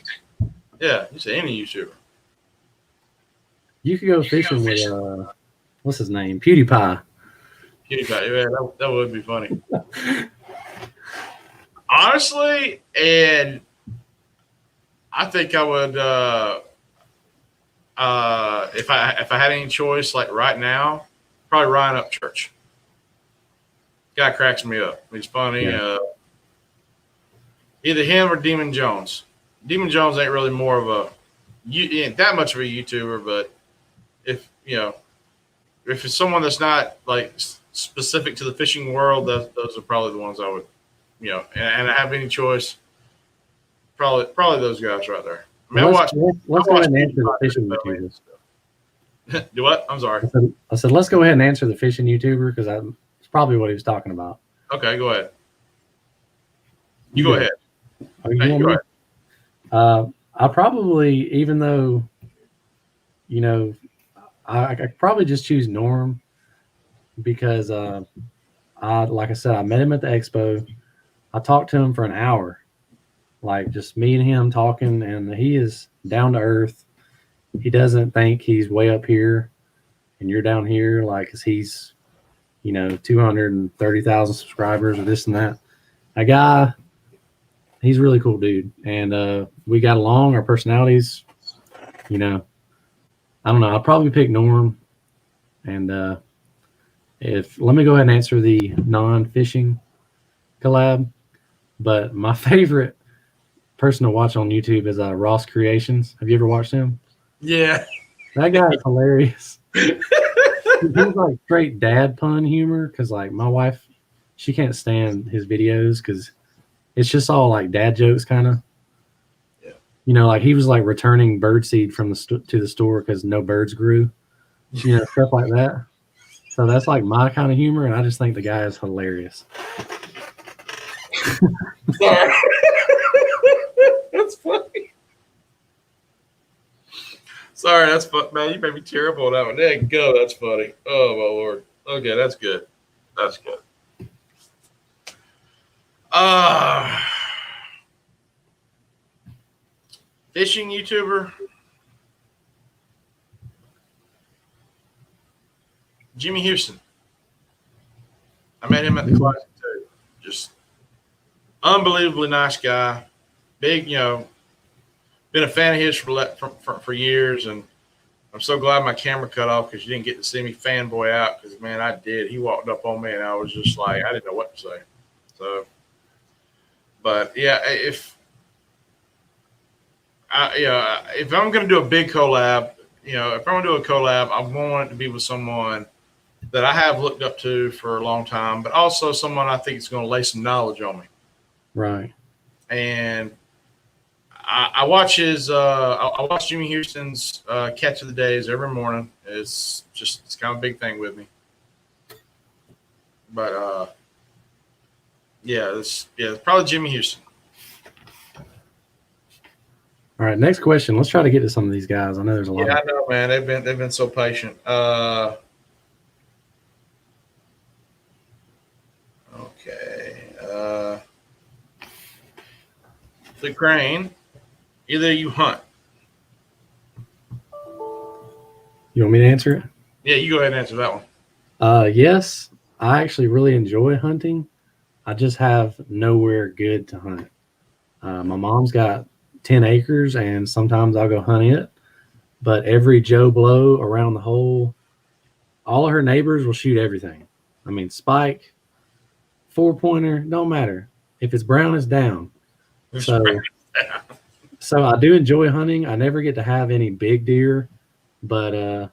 Yeah, you said any YouTuber.
You could go fishing with what's his name? PewDiePie.
PewDiePie, yeah, that would be funny. Honestly, and I think I would if I had any choice, like right now, probably Ryan Upchurch. Guy cracks me up. He's funny. Yeah. Either him or Demon Jones. Demon Jones ain't really more of ain't that much of a YouTuber, but if it's someone that's not like specific to the fishing world, those are probably the ones I would, and I have any choice, probably those guys right there. I mean, let's go ahead and answer the fishing YouTubers. Do what? I'm sorry.
I said let's go ahead and answer the fishing YouTuber because it's probably what he was talking about.
Okay, go ahead. You go ahead.
Go ahead. I probably, even though, I could probably just choose Norm because like I said, I met him at the expo. I talked to him for an hour, like just me and him talking, and he is down to earth. He doesn't think he's way up here and you're down here, like, 'cause he's, 230,000 subscribers or this and that. A guy, he's a really cool dude. And we got along, our personalities, I don't know. I'll probably pick Norm. And let me go ahead and answer the non-fishing collab. But my favorite person to watch on YouTube is Ross Creations. Have you ever watched him?
Yeah.
That guy is hilarious. He's like straight dad pun humor because, like, my wife, she can't stand his videos because it's just all like dad jokes, kind of. Yeah. Like he was like returning birdseed from to the store because no birds grew, stuff like that. So that's like my kind of humor, and I just think the guy is hilarious.
Sorry. That's funny. Sorry, that's fun, man. You made me terrible on that one. There you go. That's funny. Oh my Lord. Okay, that's good. That's good. Fishing YouTuber. Jimmy Houston. I met him at the classic too. Just unbelievably nice guy. Big, been a fan of his for years, and I'm so glad my camera cut off because you didn't get to see me fanboy out because, man, I did. He walked up on me, and I was just like, I didn't know what to say. So, but, yeah, if I'm going to do a big collab, if I'm going to do a collab, I want it to be with someone that I have looked up to for a long time, but also someone I think is going to lay some knowledge on me.
Right.
And I watch I watch Jimmy Houston's Catch of the Days every morning. It's kind of a big thing with me. But it's probably Jimmy Houston.
All right, next question. Let's try to get to some of these guys. I know there's a lot.
Yeah, I know, man. They've been so patient. Okay. The crane. Either you hunt.
You want me to answer it?
Yeah, you go ahead and answer that one.
Yes, I actually really enjoy hunting. I just have nowhere good to hunt. My mom's got 10 acres, and sometimes I'll go hunt it. But every Joe Blow around the hole, all of her neighbors will shoot everything. I mean, spike, 4-pointer, don't matter. If it's brown, it's down. So I do enjoy hunting. I never get to have any big deer, but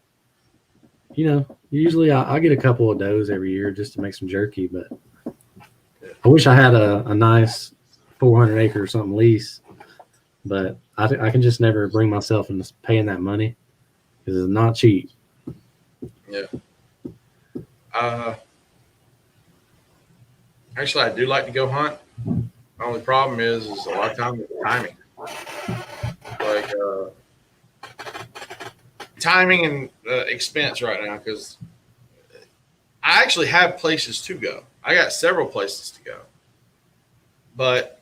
usually I get a couple of does every year just to make some jerky. But I wish I had a nice 400 acre or something lease, but I can just never bring myself into paying that money because it's not cheap.
Yeah. Actually, I do like to go hunt. The only problem is a lot of times the timing. Like timing and expense right now, because I actually have places to go. I got several places to go, but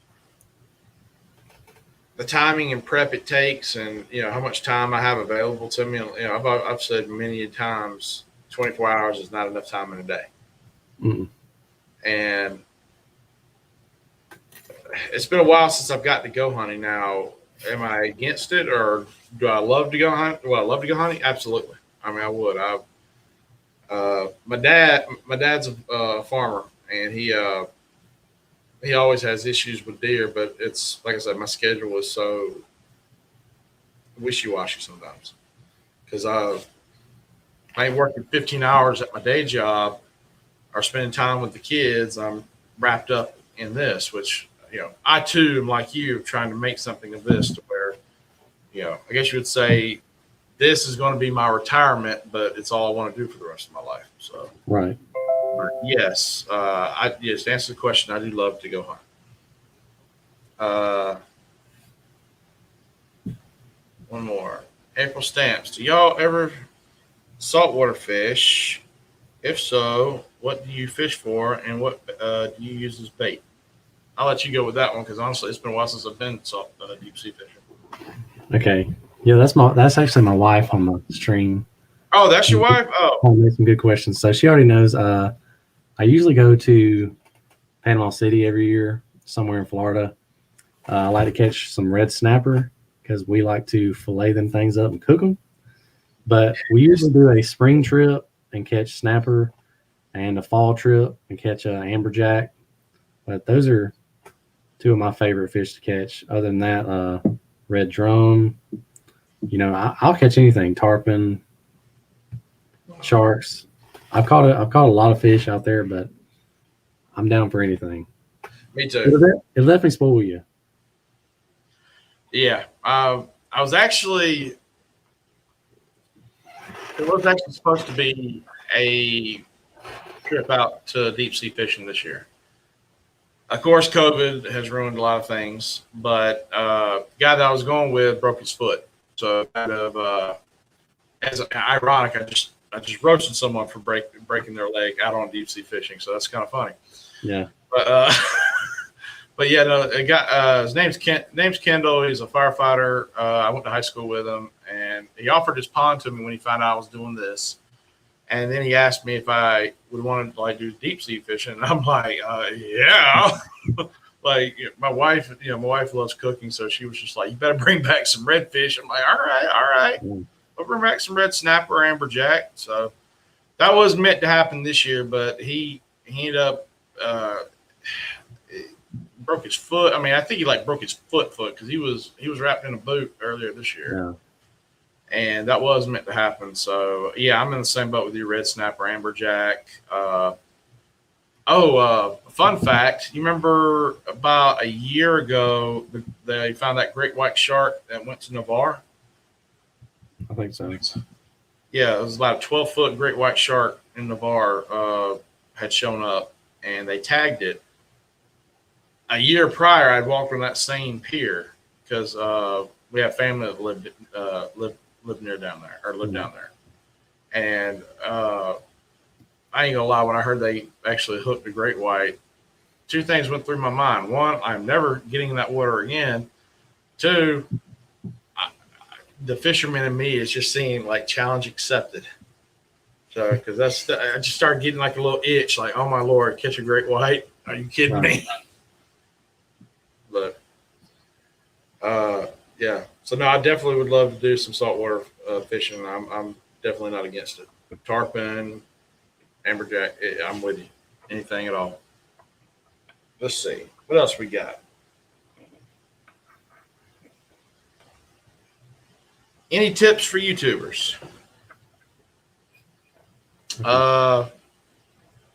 the timing and prep it takes, and how much time I have available to me. I've said many times, 24 hours is not enough time in a day.
Mm-mm.
And it's been a while since I've got to go hunting. Now, am I against it, or do I love to go hunt? Do I love to go hunting? Absolutely. I mean, I would. My dad's a farmer, and he always has issues with deer. But it's like I said, my schedule is so wishy-washy sometimes because I ain't working 15 hours at my day job or spending time with the kids. I'm wrapped up in this, which I too am like you, trying to make something of this to where, I guess you would say this is going to be my retirement, but it's all I want to do for the rest of my life. So,
right.
Yes. Yes, to answer the question, I do love to go hunt. One more. April Stamps. Do y'all ever saltwater fish? If so, what do you fish for, and what do you use as bait? I'll let you go with that one because honestly, it's been a while since I've been deep sea fishing.
Okay. Yeah, that's actually my wife on the stream.
Oh, that's your wife? Oh,
made some good questions. So she already knows. I usually go to Panama City every year, somewhere in Florida. I like to catch some red snapper because we like to fillet them things up and cook them. But we usually do a spring trip and catch snapper, and a fall trip and catch amberjack. But those are two of my favorite fish to catch. Other than that, red drum. I'll catch anything. Tarpon, sharks. I've caught a lot of fish out there, but I'm down for anything.
Me too.
It'll definitely spoil you.
Yeah. It was actually supposed to be a trip out to deep sea fishing this year. Of course, COVID has ruined a lot of things, but the guy that I was going with broke his foot. So kind of as ironic, I just roasted someone for breaking their leg out on deep sea fishing. So that's kind of funny.
Yeah.
But but yeah, no, it got his name's Kendall. He's a firefighter. I went to high school with him, and he offered his pond to me when he found out I was doing this. And then he asked me if I would want to do deep sea fishing. And I'm like, yeah. My wife loves cooking, so she was just like, you better bring back some redfish. I'm like, all right. We'll bring back some red snapper, amberjack. So that was meant to happen this year, but he ended up broke his foot. I mean, I think he broke his foot because he was wrapped in a boot earlier this year.
Yeah.
And that was meant to happen. So, yeah, I'm in the same boat with you, red snapper, amberjack. Fun fact. You remember about a year ago, they found that great white shark that went to Navarre?
I think so.
Yeah, it was about a 12-foot great white shark in Navarre had shown up, and they tagged it. A year prior, I'd walked on that same pier because we have family that lived near down there or lived down there, and I ain't gonna lie. When I heard they actually hooked a great white, two things went through my mind. One, I'm never getting in that water again. Two, the fisherman in me is just seeing like challenge accepted. So, because I just started getting like a little itch, like, oh my Lord, catch a great white? Are you kidding me? But, yeah. So no, I definitely would love to do some saltwater fishing. I'm definitely not against it. Tarpon, amberjack, I'm with you. Anything at all. Let's see. What else we got? Any tips for YouTubers?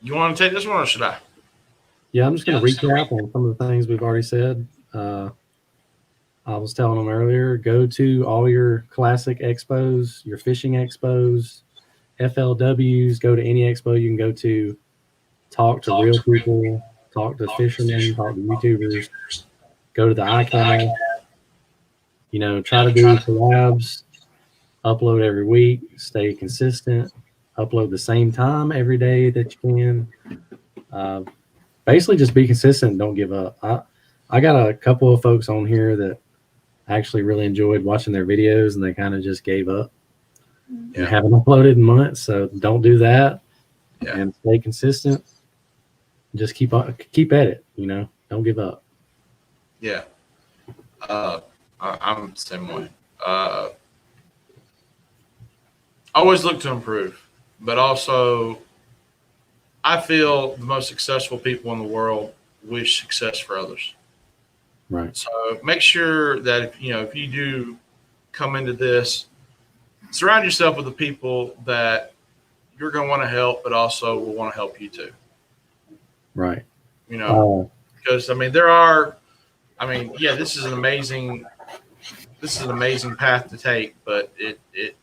You want to take this one or should I?
Yeah, I'm just going to recap on some of the things we've already said. I was telling them earlier, go to all your classic expos, your fishing expos, FLWs, go to any expo you can go to, talk to real people, talk to fishermen, talk to YouTubers, go to the ICAD, try to do collabs, upload every week, stay consistent, upload the same time every day that you can. Basically just be consistent, don't give up. I got a couple of folks on here that actually really enjoyed watching their videos and they kind of just gave up and haven't uploaded in months. So don't do that and stay consistent. Just keep at it, don't give up.
Yeah. I'm the same way. Always look to improve, but also I feel the most successful people in the world wish success for others.
Right.
So make sure that if you do come into this, surround yourself with the people that you're going to want to help, but also will want to help you too.
Right.
Because this is an amazing path to take, but it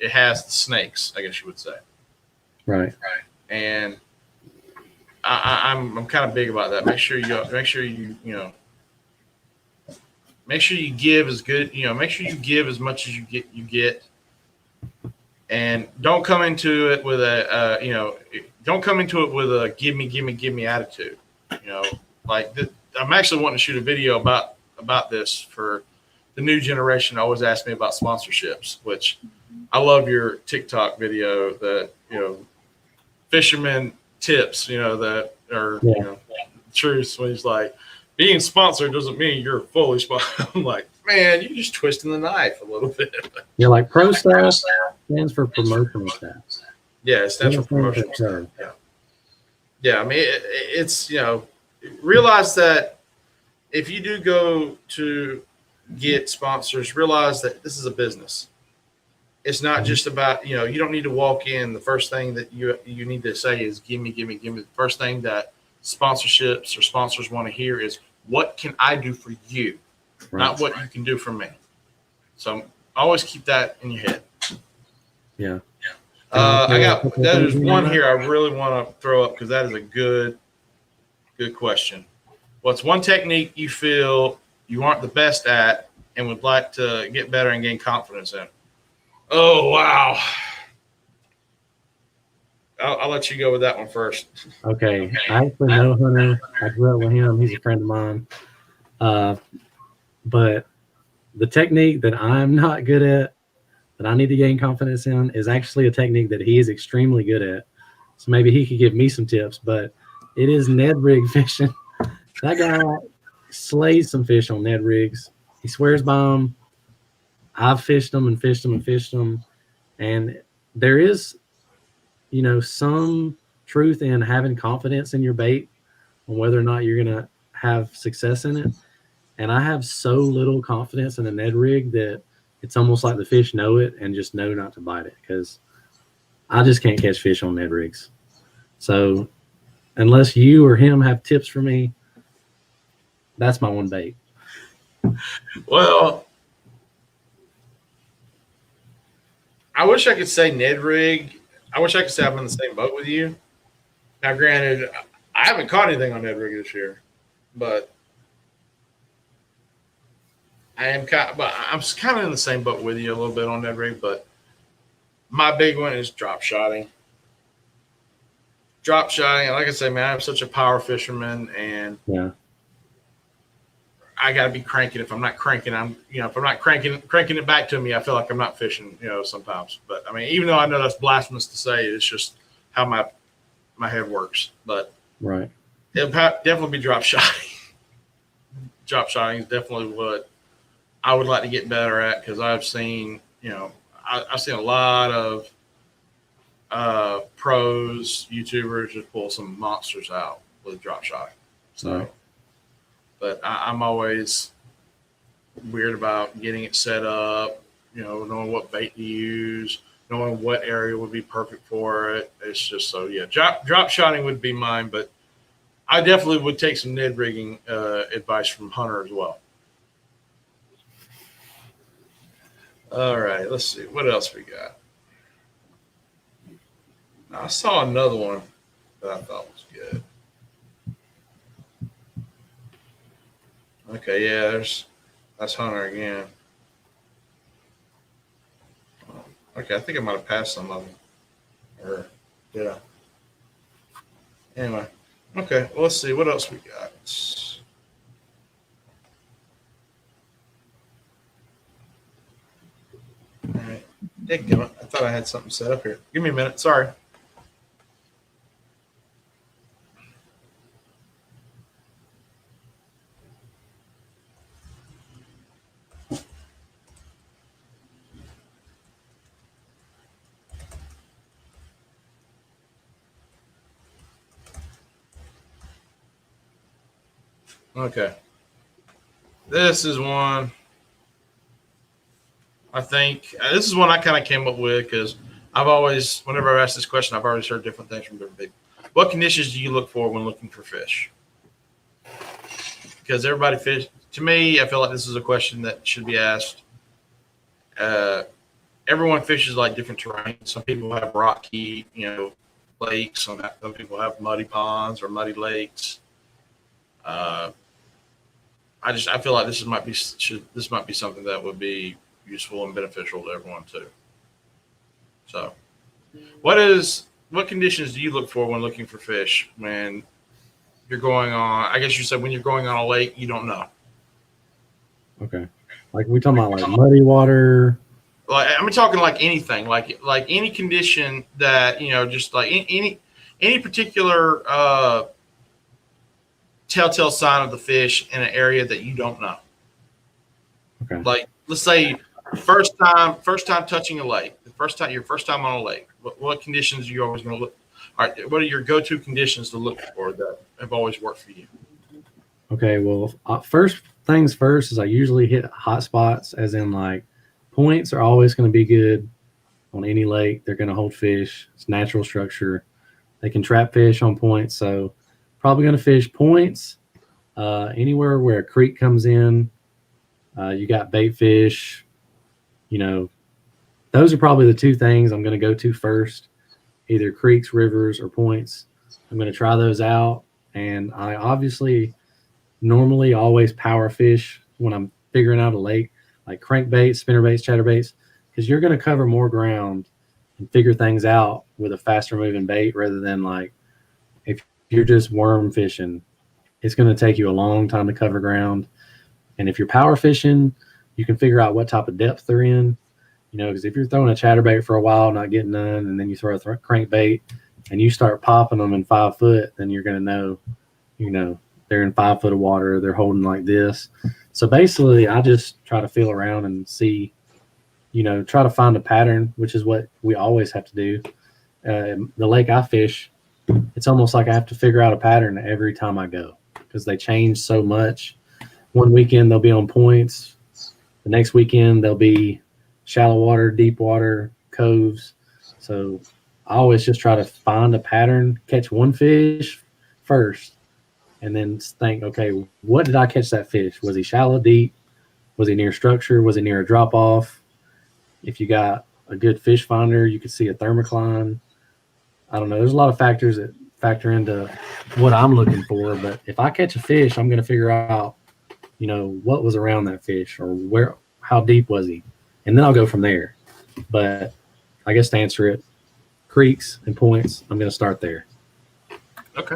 has the snakes, I guess you would say.
Right.
And I'm kind of big about that. Make sure you give as good, make sure you give as much as you get. And don't come into it with a give me attitude. I'm actually wanting to shoot a video about this for the new generation. Always ask me about sponsorships, which I love your TikTok video that, fisherman tips, that are, truths when he's like, being sponsored doesn't mean you're fully sponsored. I'm like, man, you're just twisting the knife a little bit.
You're like pro staff stands for promotional staff.
Yeah, it stands for promotional staff. Yeah. I mean, it's, realize that if you do go to get sponsors, realize that this is a business. It's not just about, you don't need to walk in. The first thing that you need to say is give me. The first thing that sponsorships or sponsors want to hear is, what can I do for you? Right. Not what you can do for me. So always keep that in your head.
Yeah.
There's one here I really want to throw up because that is a good question. What's one technique you feel you aren't the best at and would like to get better and gain confidence in? Oh, wow. I'll let you go with that one first.
Okay. I actually know Hunter. I grew up with him. He's a friend of mine. But the technique that I'm not good at, that I need to gain confidence in, is actually a technique that he is extremely good at. So maybe he could give me some tips, but it is Ned rig fishing. That guy slays some fish on Ned rigs. He swears by them. I've fished them and fished them and fished them. And there is, some truth in having confidence in your bait on whether or not you're going to have success in it. And I have so little confidence in a Ned rig that it's almost like the fish know it and just know not to bite it, because I just can't catch fish on Ned rigs. So unless you or him have tips for me, that's my one bait.
Well, I wish I could say Ned rig. I wish I could say I'm in the same boat with you. Now, granted, I haven't caught anything on Ned rig this year, but I'm kind of in the same boat with you a little bit on that rig, but my big one is drop shotting. Drop shotting, like I say, man, I'm such a power fisherman, and I got to be cranking. If I'm not cranking, if I'm not cranking it back to me, I feel like I'm not fishing, sometimes. But I mean, even though I know that's blasphemous to say, it's just how my head works. But
right,
it'll definitely be drop shotting. Drop shotting is definitely what I would like to get better at, because I've seen, I've seen a lot of pros, YouTubers just pull some monsters out with drop shotting. So,
right.
But I'm always weird about getting it set up, knowing what bait to use, knowing what area would be perfect for it. It's just drop shotting would be mine, but I definitely would take some Ned rigging advice from Hunter as well. All right, let's see. What else we got? I saw another one that I thought was good. Okay, yeah, that's Hunter again. Okay, I think I might have passed some of them. Or did I? Anyway, okay, well, let's see what else we got. All right, I thought I had something set up here. Give me a minute. Sorry. Okay. This is one. I think this is one I kind of came up with because whenever I've asked this question, I've always heard different things from different people. What conditions do you look for when looking for fish? Because everybody fish. To me, I feel like this is a question that should be asked. Everyone fishes like different terrain. Some people have rocky, lakes. Some people have muddy ponds or muddy lakes. I feel like this might be something that would be useful and beneficial to everyone too. So, what conditions do you look for when looking for fish when you're going on? I guess you said when you're going on a lake, you don't know.
Okay, like we talking about like muddy water.
Like I'm talking like anything, like any condition that just like any particular telltale sign of the fish in an area that you don't know.
Okay.
Like let's say first time touching a lake, your first time on a lake. What conditions are you always going to look? All right, what are your go-to conditions to look for that have always worked for you?
Okay, well, first things first is I usually hit hot spots, as in like points are always going to be good on any lake. They're going to hold fish. It's natural structure. They can trap fish on points, so probably going to fish points. Anywhere where a creek comes in, you got bait fish. Those are probably the two things I'm going to go to first, either creeks, rivers, or points. I'm going to try those out, and I obviously normally always power fish when I'm figuring out a lake, like crankbaits, spinnerbaits, chatterbaits, because you're going to cover more ground and figure things out with a faster moving bait rather than like if you're just worm fishing, it's going to take you a long time to cover ground. And if you're power fishing, you can figure out what type of depth they're in, because if you're throwing a chatterbait for a while, not getting none, and then you throw a crankbait and you start popping them in 5 foot, then you're going to know, they're in 5 foot of water. They're holding like this. So basically I just try to feel around and see, try to find a pattern, which is what we always have to do. The lake I fish, it's almost like I have to figure out a pattern every time I go because they change so much. One weekend they'll be on points. The next weekend they'll be shallow water, deep water, coves. So I always just try to find a pattern, catch one fish first, and then think, okay, what did I catch that fish? Was he shallow, deep? Was he near structure? Was he near a drop off? If you got a good fish finder, you could see a thermocline. I don't know. There's a lot of factors that factor into what I'm looking for. But if I catch a fish, I'm going to figure out what was around that fish or how deep was he? And then I'll go from there. But I guess to answer it, creeks and points, I'm going to start there.
Okay.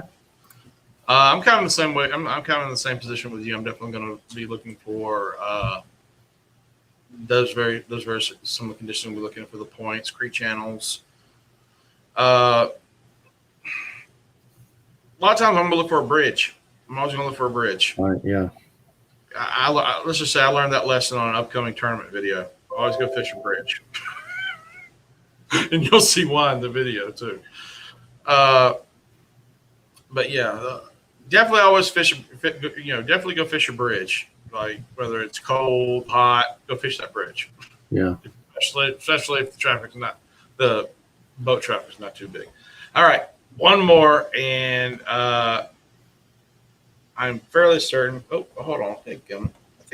I'm kind of the same way. I'm kind of in the same position with you. I'm definitely going to be looking for those very some of the conditions we're looking for the points, creek channels. A lot of times I'm going to look for a bridge. I'm always going to look for a bridge.
All right, yeah.
Let's just say I learned that lesson on an upcoming tournament video. Always go fish a bridge. And you'll see why in the video too. But yeah, definitely always definitely go fish a bridge. Like whether it's cold, hot, go fish that bridge.
Yeah.
Especially if the boat traffic is not too big. All right, one more, and I'm fairly certain. Oh, hold on. I think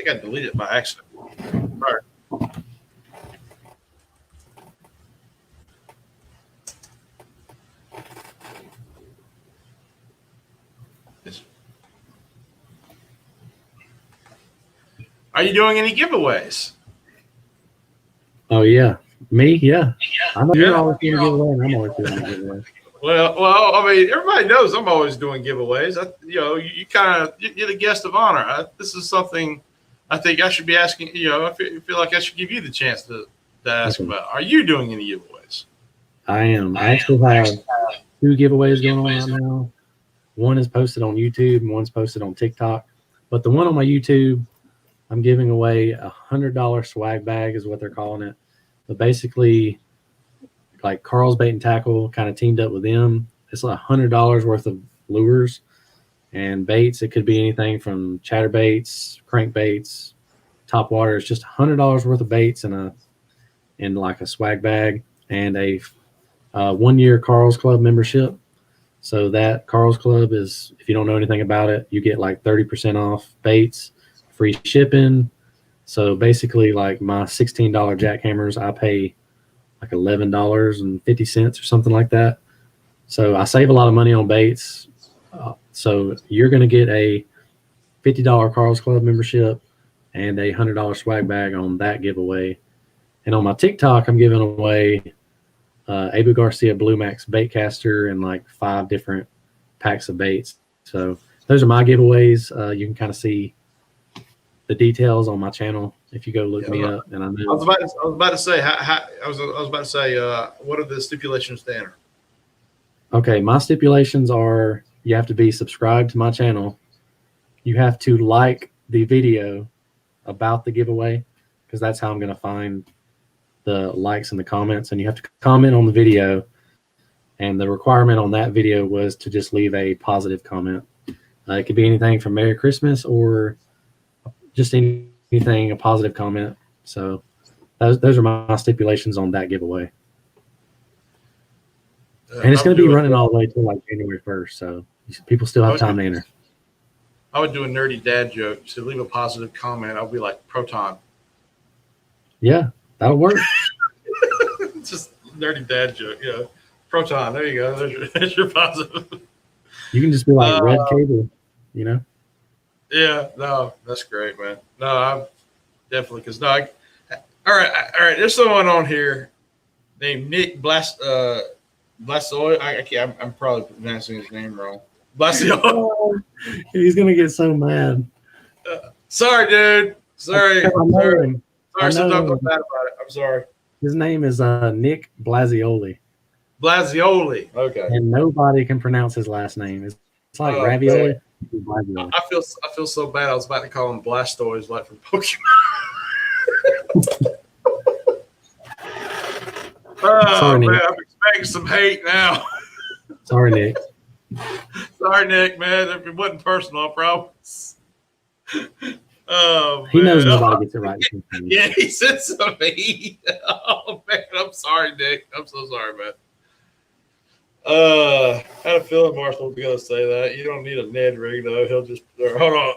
I deleted it by accident. All right. Are you doing any giveaways?
Oh yeah, me, yeah. I know you're always doing a giveaway, and I'm always doing a giveaway.
Well, I mean, everybody knows I'm always doing giveaways. You're the guest of honor. This is something I think I should be asking. I feel like I should give you the chance to ask about. Are you doing any giveaways?
I am. I actually have 2 giveaways going on right now. One is posted on YouTube, and one's posted on TikTok. But the one on my YouTube, I'm giving away a $100 swag bag is what they're calling it. But basically, like Carl's Bait and Tackle kind of teamed up with them. It's like $100 worth of lures and baits. It could be anything from chatterbaits, crankbaits, top water. It's just $100 worth of baits in like a swag bag and a 1-year Carl's Club membership. So that Carl's Club is, if you don't know anything about it, you get like 30% off baits, free shipping. So basically, like my $16 jackhammers, I pay like $11.50 or something like that. So I save a lot of money on baits. So you're going to get a $50 Carl's Club membership and a $100 swag bag on that giveaway. And on my TikTok, I'm giving away Abu Garcia Blue Max bait caster and like 5 different packs of baits. So those are my giveaways. You can kind of see the details on my channel if you go look me up. And I was
about to say, what are the stipulations to enter?
Okay, my stipulations are you have to be subscribed to my channel. You have to like the video about the giveaway because that's how I'm going to find the likes and the comments. And you have to comment on the video. And the requirement on that video was to just leave a positive comment. It could be anything from Merry Christmas or just anything, a positive comment. So those are my stipulations on that giveaway. And it's going to be running all the way till like January 1st. So people still have time to enter.
I would do a nerdy dad joke. So leave a positive comment. I'll be like Proton.
Yeah, that'll work.
Just nerdy dad joke. Yeah. Proton. There you go. There's your positive.
You can just be like red cable,
Yeah, no, that's great, man. No, I'm definitely all right. There's someone on here named Nick Blastoy. I'm probably pronouncing his name wrong. Blastoy.
He's gonna get so mad.
Sorry, dude. Sorry. Sorry.
Don't
feel bad about it. I'm sorry.
His name is Nick Blasioli.
Blasioli. Okay.
And nobody can pronounce his last name. It's like ravioli.
I feel so bad. I was about to call him Blastoise, like from Pokemon.
Sorry,
man,
Nick.
I'm expecting some hate now.
Sorry, Nick.
Sorry, Nick, man. If it wasn't personal, I promise. Oh,
he knows nobody gets it right.
Yeah, he said some heat. Oh man, I'm sorry, Nick. I'm so sorry, man. I had a feeling Marshall was gonna say that. You don't need a Ned rig though. He'll just hold on.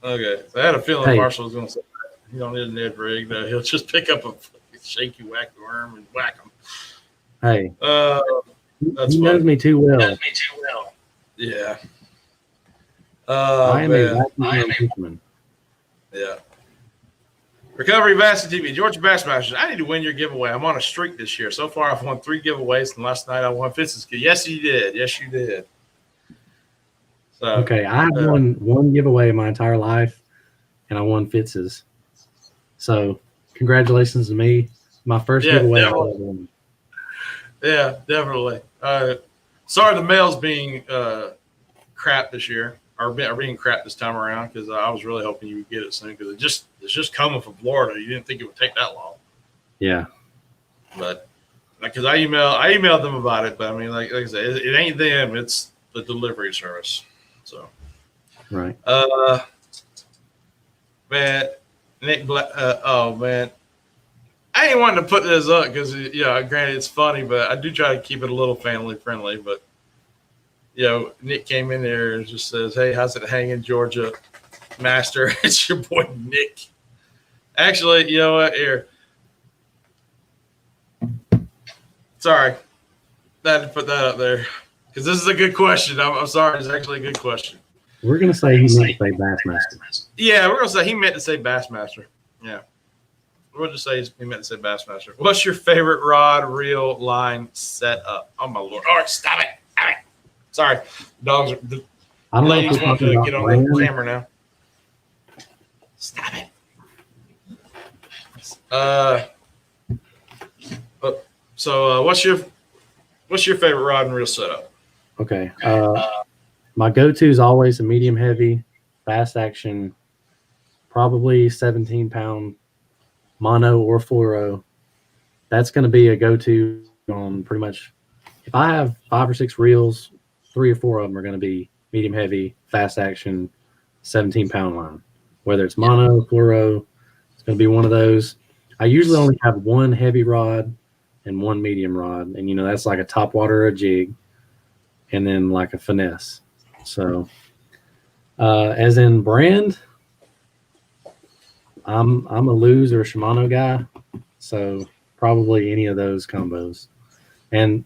Okay, so I had a feeling Marshall was gonna say that. You don't need a Ned rig though. He'll just pick up a shaky whack worm and whack him.
Hey,
that's
he knows me too well.
Yeah.
I am a
man.
wacky fisherman.
Yeah. Recovery Bass TV, Georgia Bassmasters. I need to win your giveaway. I'm on a streak this year. So far, I've won 3 giveaways, and last night I won Fitz's gift. Yes, you did. Yes, you did. So,
Okay, I have won one giveaway my entire life, and I won Fitz's. So, congratulations to me. My first giveaway.
Definitely. Yeah, definitely. Sorry, the mail's being crap this year, or being crap this time around, because I was really hoping you would get it soon, because it's just coming from Florida. You didn't think it would take that long.
Yeah.
But because I emailed them about it, but I mean, like I said, it ain't them, it's the delivery service. So,
right.
Man, Nick Black. Oh man, I ain't wanting to put this up because granted it's funny, but I do try to keep it a little family friendly. But Nick came in there and just says, "Hey, how's it hanging, Georgia Master?" It's your boy Nick. Actually, you know what? Here, sorry, I had to put that up there because this is a good question. I'm sorry, it's actually a good question.
We're gonna say he meant to say Bassmaster.
Yeah, we're gonna say he meant to say Bassmaster. Yeah. We'll just say he meant to say Bassmaster. What's your favorite rod, reel, line setup? Oh my lord! Oh, stop it! Sorry, dogs. The ladies want to get on the camera now. Stop it! So what's your favorite rod and reel setup?
Okay. My go-to is always a medium heavy, fast action, probably 17-pound mono or fluoro. That's going to be a go-to on pretty much. If I have 5 or 6 reels, 3 or 4 of them are going to be medium heavy, fast action, 17-pound line. Whether it's mono, fluoro, it's going to be one of those. I usually only have one heavy rod and one medium rod, and that's like a top water or a jig, and then like a finesse. So, as in brand, I'm a Luz or a Shimano guy, so probably any of those combos. And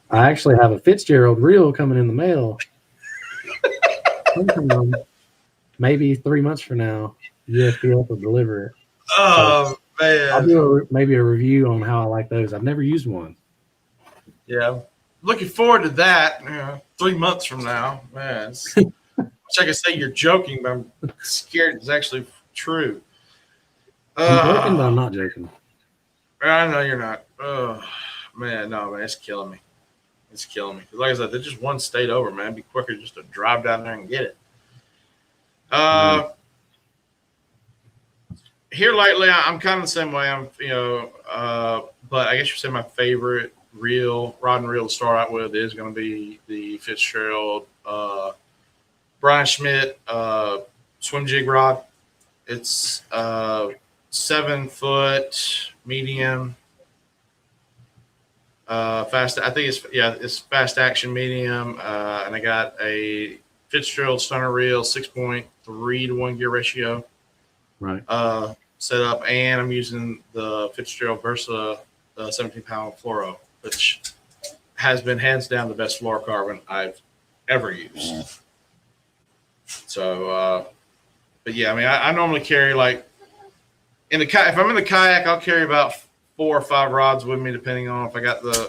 I actually have a Fitzgerald reel coming in the mail. Maybe 3 months from now, USPS will deliver it.
Oh man!
I'll do maybe a review on how I like those. I've never used one.
Yeah, looking forward to that. 3 months from now, man. Wish I could say you're joking, but I'm scared it's actually true.
I'm joking, but I'm not joking.
I know you're not. Oh man, no man, it's killing me. It's killing me. Like I said, they're just one state over, man. It'd be quicker just to drive down there and get it. Here lately, I'm kind of the same way. But I guess you say my favorite rod and reel to start out with is going to be the Fitzgerald Brian Schmidt swim jig rod. It's 7 foot medium. Fast. I think it's fast action medium, and I got a Fitzgerald stunner reel, 6.3 to 1 gear ratio.
Right.
Set up, and I'm using the Fitzgerald Versa 17-pound fluoro, which has been hands down the best fluorocarbon I've ever used. So, but yeah, I mean, I normally carry like if I'm in the kayak, I'll carry about 4 or 5 rods with me, depending on if I got the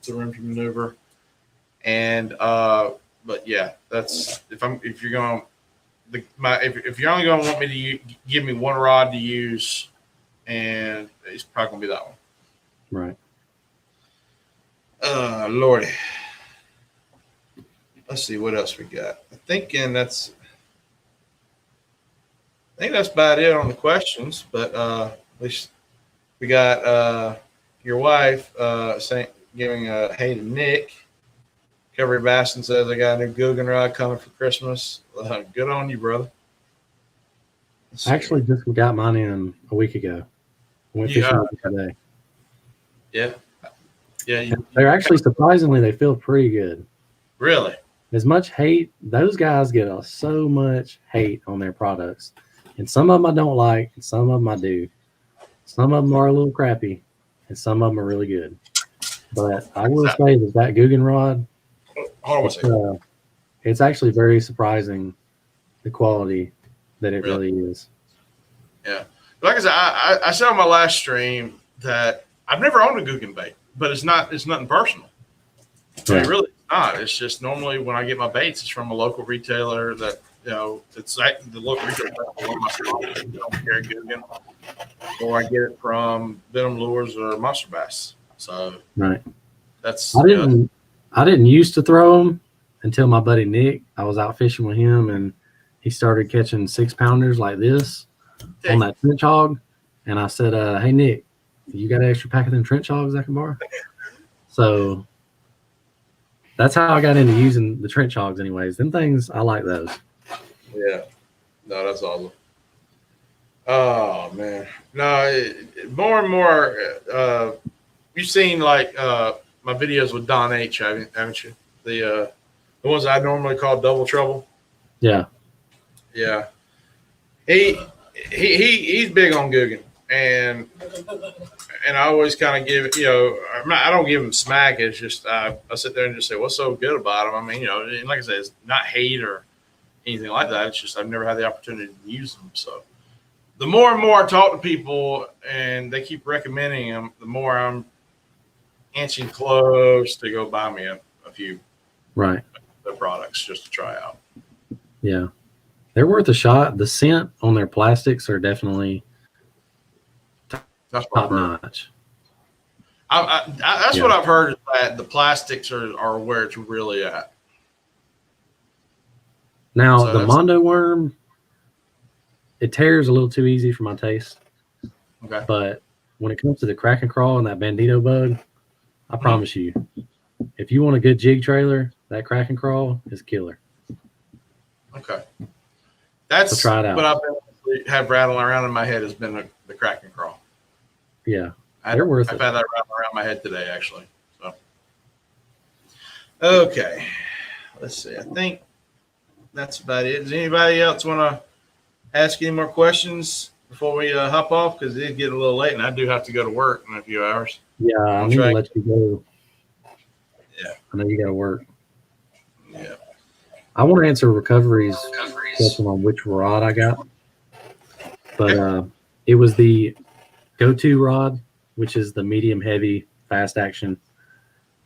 room to maneuver. And but yeah, that's if you're going if you're only going to want me to give me one rod to use, and it's probably going to be that one.
Right.
Lordy. Let's see what else we got. I think that's about it on the questions, but at least we got your wife giving a hey to Nick. Recovery Baston says, I got a new Googan rod coming for Christmas. Good on you, brother.
I actually just got mine in a week ago. Went fishing today.
Yeah. Yeah.
They're actually, surprisingly, they feel pretty good.
Really?
As much hate, those guys get so much hate on their products. And some of them I don't like, and some of them I do. Some of them are a little crappy, and some of them are really good. But I will say that Googan rod,
hold on a second.
it's actually very surprising the quality that it really is.
Yeah. Like I said, I said on my last stream that I've never owned a Googan bait, but it's nothing personal.
Yeah.
It really is not. It's just normally when I get my baits, it's from a local retailer that, it's like the local retailer that don't carry Googan, or I get it from Venom Lures or Monster Bass. So
right.
That's
I didn't used to throw them until my buddy Nick. I was out fishing with him, and he started catching 6-pounders like this on that trench hog. And I said, "Hey Nick, you got an extra pack of them trench hogs I can borrow?" So that's how I got into using the trench hogs. Anyways, them things, I like those.
Yeah, no, that's awesome. Oh man, no, more and more. You've seen like my videos with Don H, haven't you? The ones I normally call Double Trouble.
Yeah,
yeah. He's big on Googan, and I always kind of give I don't give him smack. It's just I sit there and just say, what's so good about him? I mean, and like I said, it's not hate or anything like that. It's just I've never had the opportunity to use them. So the more and more I talk to people and they keep recommending them, the more I'm inching close to go buy me a few
right
the products just to try out.
Yeah, they're worth a shot. The scent on their plastics are definitely top notch.
That's what I've heard, is that the plastics are where it's really at.
Now, so the Mondo worm, it tears a little too easy for my taste.
Okay.
But when it comes to the crack and crawl and that bandito bug, I promise you, if you want a good jig trailer, that crack and crawl is killer.
Okay. That's
so try it out.
What I've been have rattling around in my head has been the crack and crawl.
Yeah.
I've had that rattling around my head today, actually. So, okay. Let's see. I think that's about it. Does anybody else want to ask any more questions before we hop off? Because it's getting a little late, and I do have to go to work in a few hours.
Yeah, I'm going to let you go.
Yeah.
I know you got to work.
Yeah.
I want to answer Recovery's question on which rod I got. But it was the go-to rod, which is the medium heavy fast action.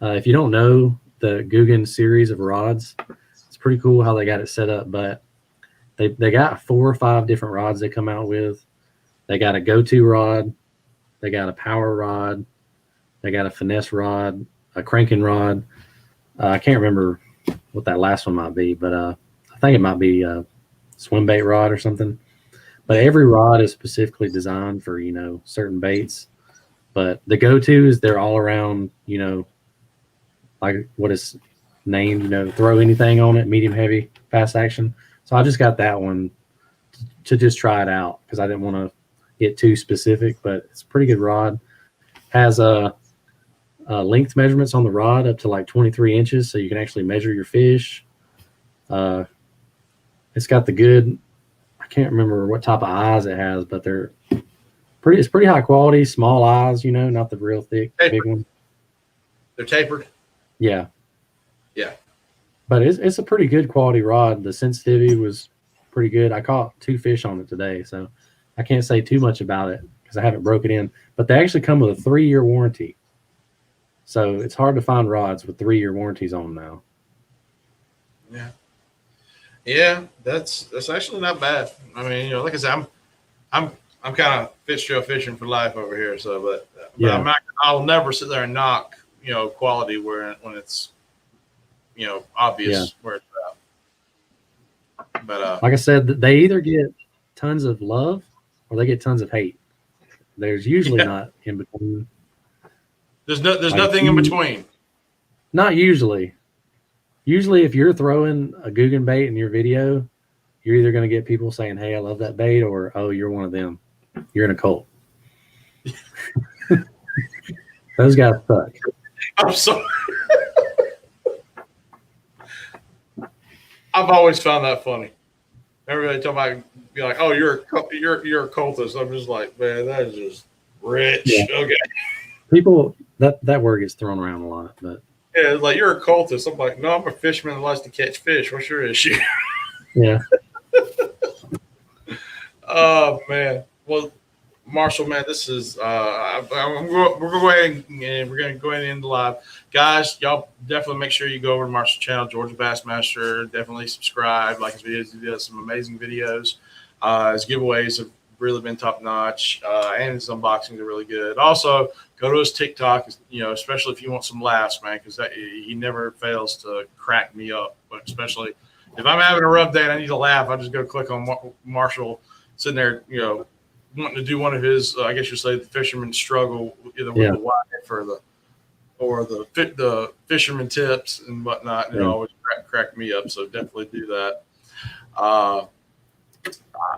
If you don't know the Googan series of rods, it's pretty cool how they got it set up. But they got 4 or 5 different rods they come out with. They got a go-to rod. They got a power rod. They got a finesse rod, a cranking rod. I can't remember what that last one might be, but I think it might be a swim bait rod or something. But every rod is specifically designed for, certain baits. But the go-tos, they're all around, like what is named, throw anything on it, medium heavy, fast action. So I just got that one to just try it out because I didn't want to get too specific, but it's a pretty good rod. Has length measurements on the rod up to like 23 inches, so you can actually measure your fish. It's got the good, I can't remember what type of eyes it has, but it's pretty high quality, small eyes, not the real thick, big one.
They're tapered?
Yeah.
Yeah.
But it's a pretty good quality rod. The sensitivity was pretty good. I caught 2 fish on it today, so I can't say too much about it because I haven't broke it in. But they actually come with a 3-year warranty. So it's hard to find rods with 3-year warranties on them now.
Yeah. Yeah, that's actually not bad. I mean, like I said, I'm kind of fish trail fishing for life over here. So, but yeah. I'll never sit there and knock, quality when it's, obvious where it's at. But
like I said, they either get tons of love or they get tons of hate. There's usually not in between.
There's nothing in between.
Not usually. Usually, if you're throwing a Googan bait in your video, you're either going to get people saying, "Hey, I love that bait," or "Oh, you're one of them. You're in a cult." Those guys suck.
I'm sorry. I've always found that funny. Everybody talking about, be like, "Oh, you're a cultist." I'm just like, man, that is just rich. Yeah. Okay.
People that word gets thrown around a lot, but
Yeah, like you're a cultist. I'm like, no, I'm a fisherman that likes to catch fish. What's your issue?
Yeah.
Oh man. Well, Marshall, man, this is we're going to go ahead and we're going to go ahead and end the live, guys. Y'all definitely make sure you go over to Marshall's channel, Georgia Bassmaster. Definitely subscribe, like his videos. He does some amazing videos. His giveaways have really been top notch, and his unboxings are really good. Also, go to his TikTok, especially if you want some laughs, man, because he never fails to crack me up. But especially if I'm having a rough day and I need to laugh, I just go click on Marshall sitting there, wanting to do one of his, I guess you say, the fisherman struggle, either with the wife or the fisherman tips and whatnot. And it always crack me up. So definitely do that.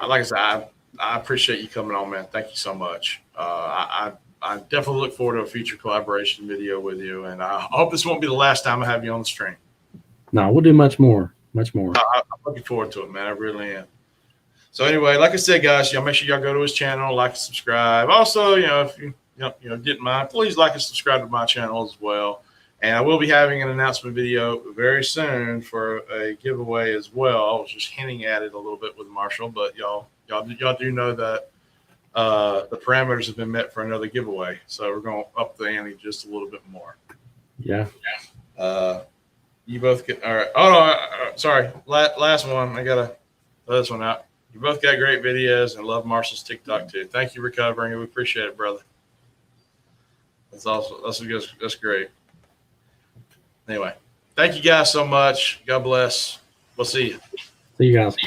Like I said, I appreciate you coming on, man. Thank you so much. I definitely look forward to a future collaboration video with you, and I hope this won't be the last time I have you on the stream.
No, we'll do much more. Much more.
I'm looking forward to it, man. I really am. So anyway, like I said, guys, y'all make sure y'all go to his channel, like and subscribe. Also, if you didn't mind, please like and subscribe to my channel as well. And I will be having an announcement video very soon for a giveaway as well. I was just hinting at it a little bit with Marshall, but y'all do know that the parameters have been met for another giveaway. So we're going to up the ante just a little bit more.
Yeah.
You both get all right. Oh no, sorry. Last one. I gotta throw this one out. You both got great videos, and love Marshall's TikTok too. Thank you for covering it. We appreciate it, brother. That's awesome. That's great. Anyway, thank you guys so much. God bless. We'll see you.
See you guys.